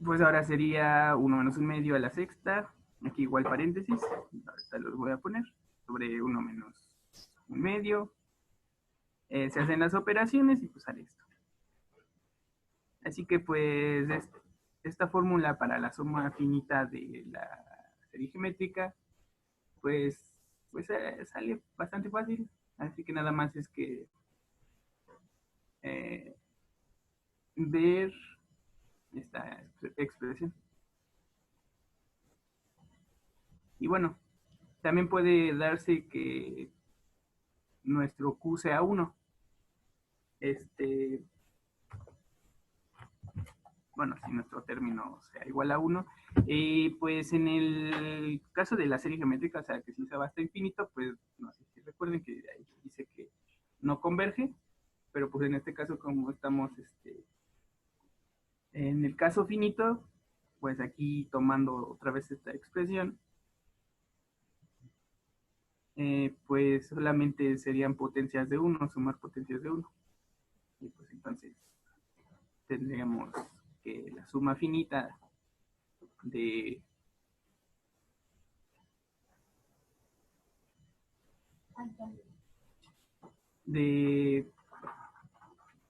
pues ahora sería 1 menos 1/2 a la sexta, aquí igual paréntesis, ahorita los voy a poner, sobre 1 menos 1/2, se hacen las operaciones y pues sale esto. Así que pues esta fórmula para la suma finita de la serie geométrica, pues sale bastante fácil, así que nada más es que ver esta expresión. Y bueno, también puede darse que nuestro Q sea 1. bueno, si nuestro término sea igual a 1, pues en el caso de la serie geométrica, o sea, que si se va hasta infinito, pues no sé si recuerden que ahí dice que no converge, pero pues en este caso como estamos en el caso finito, pues aquí tomando otra vez esta expresión, pues solamente serían potencias de 1, sumar potencias de 1. Y pues entonces tendríamos que la suma finita de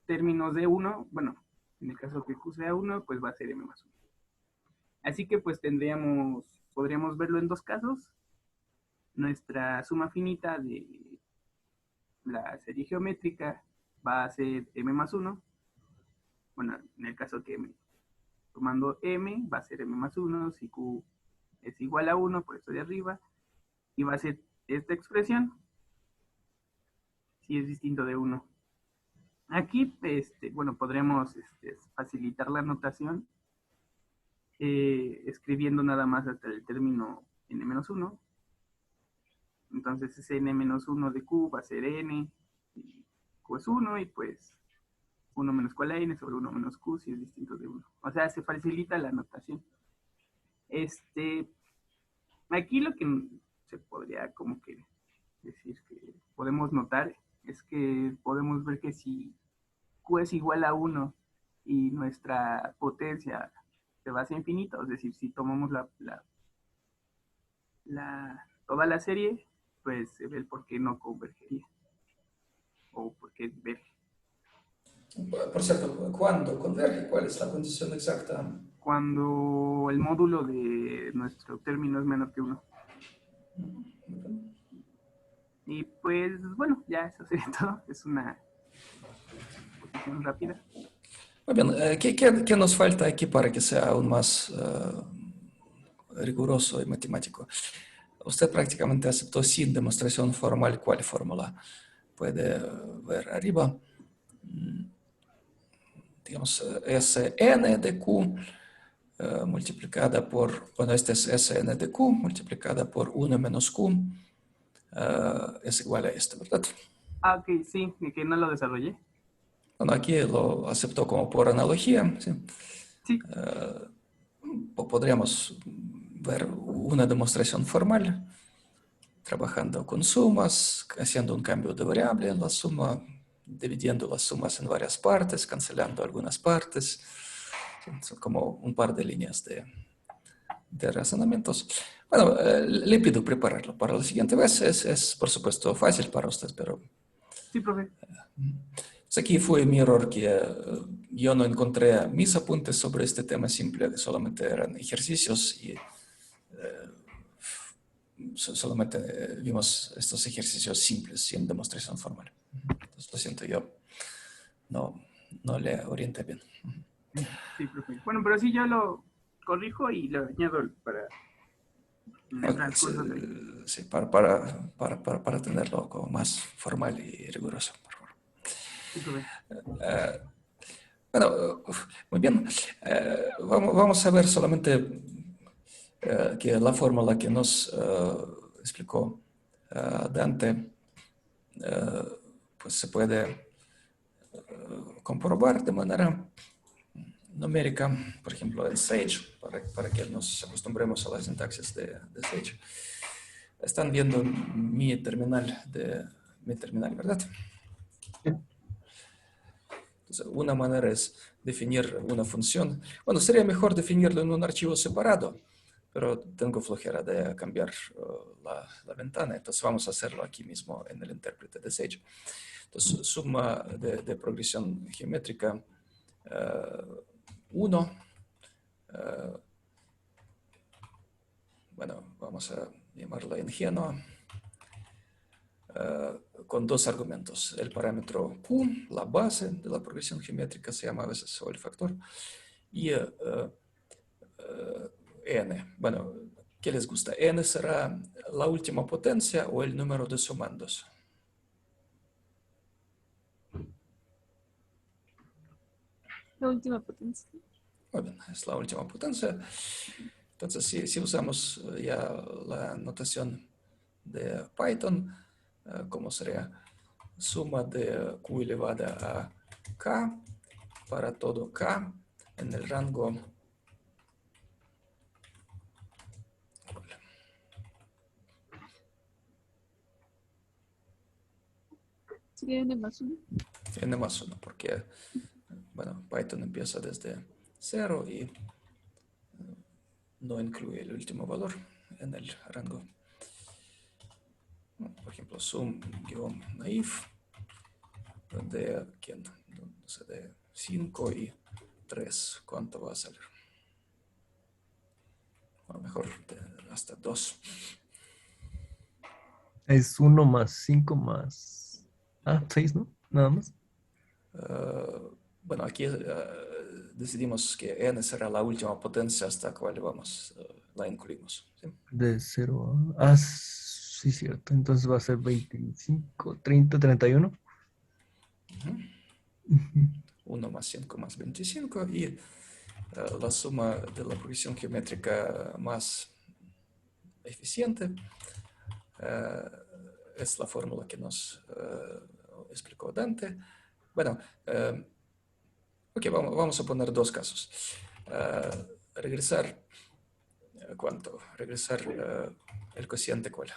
términos de 1, bueno, en el caso que Q sea 1, pues va a ser M más 1. Así que pues podríamos verlo en dos casos. Nuestra suma finita de la serie geométrica va a ser M más 1. Bueno, en el caso que tomando M va a ser M más 1, si Q es igual a 1, por eso de arriba, y va a ser esta expresión, si es distinto de 1. Aquí, bueno, podremos facilitar la notación escribiendo nada más hasta el término n-1. Entonces ese n-1 de q va a ser n, y q es 1, y pues 1 menos q a la n sobre 1 menos q si es distinto de 1. O sea, se facilita la notación. Aquí lo que se podría como que decir que podemos notar es que podemos ver que si q es igual a 1 y nuestra potencia se va hacia infinito, es decir, si tomamos toda la serie, pues se ve el por qué no convergería o por qué verge. Por cierto, ¿cuándo converge? ¿Cuál es la condición exacta? Cuando el módulo de nuestro término es menor que 1. Y pues bueno, ya eso sería todo. Es una exposición rápida. Muy bien, ¿qué nos falta aquí para que sea aún más riguroso y matemático? Usted prácticamente aceptó sin demostración formal cuál fórmula. Puede ver arriba, digamos, Sn de Q multiplicada por, bueno, este es Sn de Q multiplicada por 1 menos Q es igual a esto, ¿verdad? Ah, ok, sí, que no lo desarrollé. Bueno, aquí lo aceptó como por analogía, ¿sí? Sí, Podríamos ver una demostración formal, trabajando con sumas, haciendo un cambio de variable en la suma, dividiendo las sumas en varias partes, cancelando algunas partes. Son como un par de líneas de razonamientos. Bueno, le pido prepararlo para la siguiente vez. Es, por supuesto, fácil para usted, pero sí, profe. pues aquí fue mi error que yo no encontré mis apuntes sobre este tema simple, solamente eran ejercicios y solamente vimos estos ejercicios simples sin demostración formal. Entonces, lo siento, yo no le orienté bien. Sí, profe. Bueno, pero sí yo lo corrijo y lo añado para en el transcurso del... Sí, para tenerlo como más formal y riguroso, por favor. Sí, profe. Bueno, muy bien. Vamos a ver solamente que la fórmula que nos explicó Dante pues se puede comprobar de manera numérica, por ejemplo, en Sage, para que nos acostumbremos a la sintaxis de Sage. Están viendo mi terminal, ¿verdad? Entonces, una manera es definir una función. Bueno, sería mejor definirlo en un archivo separado, pero tengo flojera de cambiar la ventana, entonces vamos a hacerlo aquí mismo en el intérprete de Sage. Entonces, suma de progresión geométrica 1. Bueno, vamos a llamarla ingenua. Con dos argumentos. El parámetro Q, la base de la progresión geométrica, se llama a veces o el factor, y n. Bueno, ¿qué les gusta? N será la última potencia o el número de sumandos. La última potencia. Muy bien, es la última potencia. Entonces, si usamos ya la notación de Python, ¿cómo sería? Suma de Q elevada a K para todo K en el rango Sería n más 1. n más 1, porque bueno, Python empieza desde 0 y no incluye el último valor en el rango. Por ejemplo, sum-naif de, no sé, de 5 y 3. ¿Cuánto va a salir? A lo mejor hasta 2. Es 1 más 5 más... 6, ¿no? Nada más. Bueno, aquí decidimos que n será la última potencia hasta cual la incluimos. ¿Sí? De 0 a... sí, cierto. Entonces va a ser 25, 30, 31. Ujú. 1 más 5 más 25 y la suma de la progresión geométrica más eficiente es la fórmula que nos explicó Dante. Bueno, ok, vamos a poner dos casos. Regresar, ¿cuánto? Regresar el cociente cuál.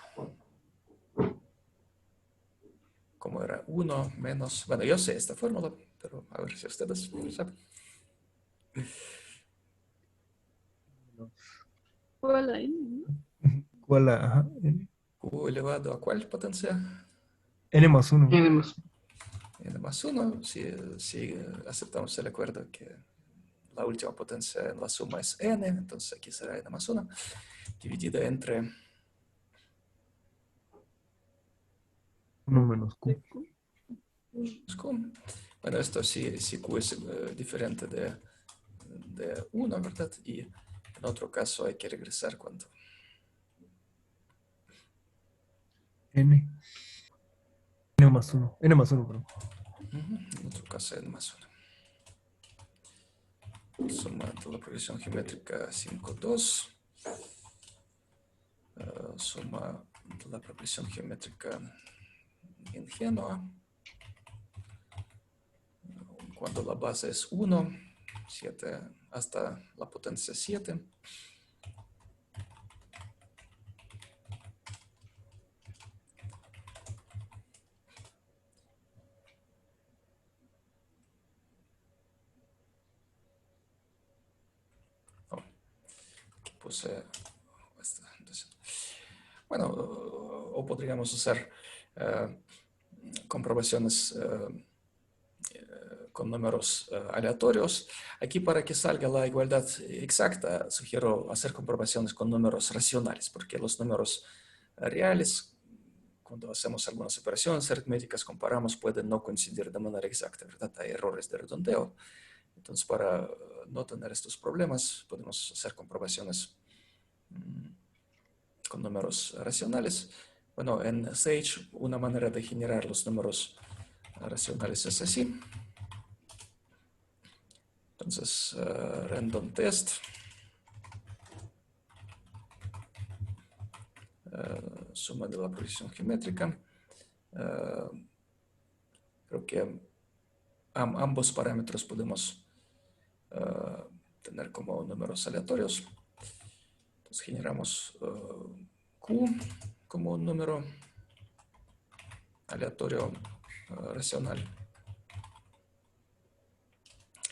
Como era 1 menos, bueno, yo sé esta fórmula, pero a ver si ustedes saben. Igual a n, ¿no? ¿Cuál? Ajá. Q elevado a ¿cuál potencia? N más 1. n más N más 1, si aceptamos el acuerdo que la última potencia en la suma es n, entonces aquí será n más 1, dividida entre 1 menos Q. de Q. Q. Bueno, esto si Q es diferente de 1, ¿verdad? Y en otro caso hay que regresar cuánto. N. N más 1. N más 1, perdón. En otro caso n más 1. Suma de la progresión geométrica 5, 2. Suma de la progresión geométrica ingenua. Cuando la base es 1, 7 hasta la potencia 7. Aquí puse esta. Entonces, bueno, o podríamos usar comprobaciones con números aleatorios. Aquí para que salga la igualdad exacta, sugiero hacer comprobaciones con números racionales, porque los números reales, cuando hacemos algunas operaciones aritméticas, comparamos, pueden no coincidir de manera exacta, ¿verdad? Hay errores de redondeo. Entonces, para no tener estos problemas, podemos hacer comprobaciones con números racionales. Bueno, en Sage, una manera de generar los números racionales es así. Entonces, random test. Suma de la progresión geométrica. Creo que ambos parámetros podemos tener como números aleatorios. Entonces, generamos Q como un número aleatorio racional.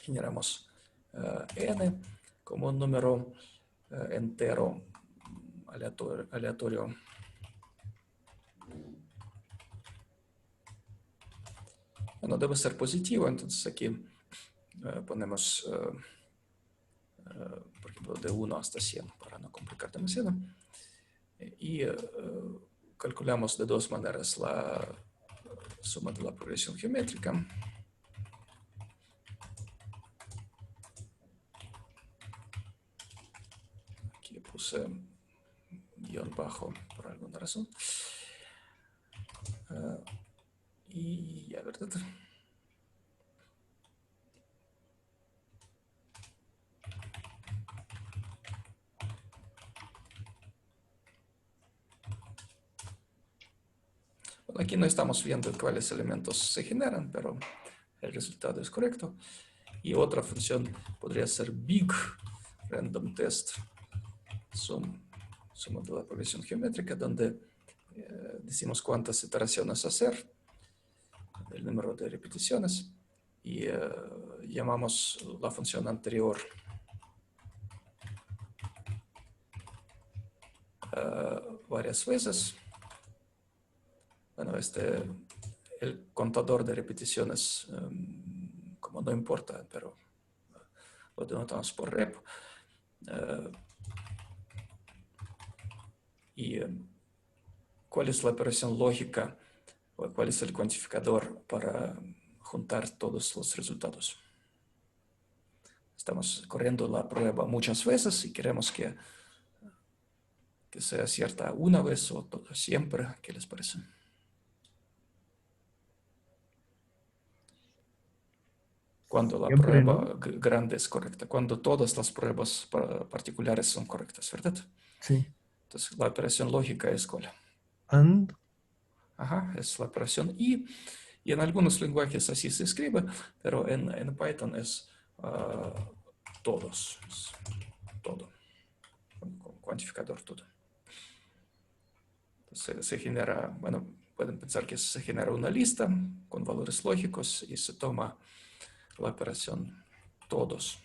Generamos n como un número entero aleatorio. Bueno, debe ser positivo, entonces aquí ponemos, por ejemplo, de 1 hasta 100 para no complicar demasiado. Y calculamos de dos maneras la suma de la progresión geométrica. Aquí puse guión bajo por alguna razón. Y ya, ¿verdad? aquí no estamos viendo cuáles elementos se generan, pero el resultado es correcto. Y otra función podría ser big random test suma de la progresión geométrica, donde decimos cuántas iteraciones hacer, el número de repeticiones, y llamamos la función anterior varias veces. Bueno, el contador de repeticiones, como no importa, pero lo denotamos por rep. Y cuál es la operación lógica o cuál es el cuantificador para juntar todos los resultados. Estamos corriendo la prueba muchas veces y queremos que sea cierta una vez o siempre. ¿Qué les parece? Cuando la Siempre, prueba ¿no? grande es correcta, cuando todas las pruebas particulares son correctas, ¿verdad? Sí. Entonces, la operación lógica es ¿cuál? And. Ajá, es la operación y en algunos lenguajes así se escribe, pero en Python es todos, es todo, con cuantificador todo. Entonces se genera, bueno, pueden pensar que se genera una lista con valores lógicos y se toma la operación todos.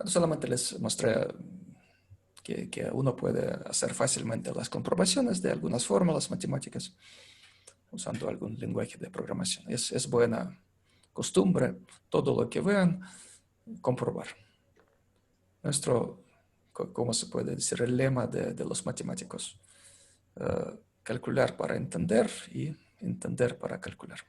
Solamente les mostré que uno puede hacer fácilmente las comprobaciones de algunas fórmulas matemáticas usando algún lenguaje de programación. Es buena costumbre, todo lo que vean, comprobar. ¿Cómo se puede decir? El lema de los matemáticos. Calcular para entender y entender para calcular.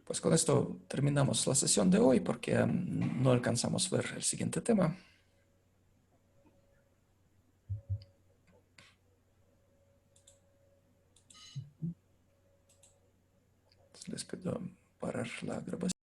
Pues con esto terminamos la sesión de hoy porque no alcanzamos a ver el siguiente tema. Les pido parar la grabación.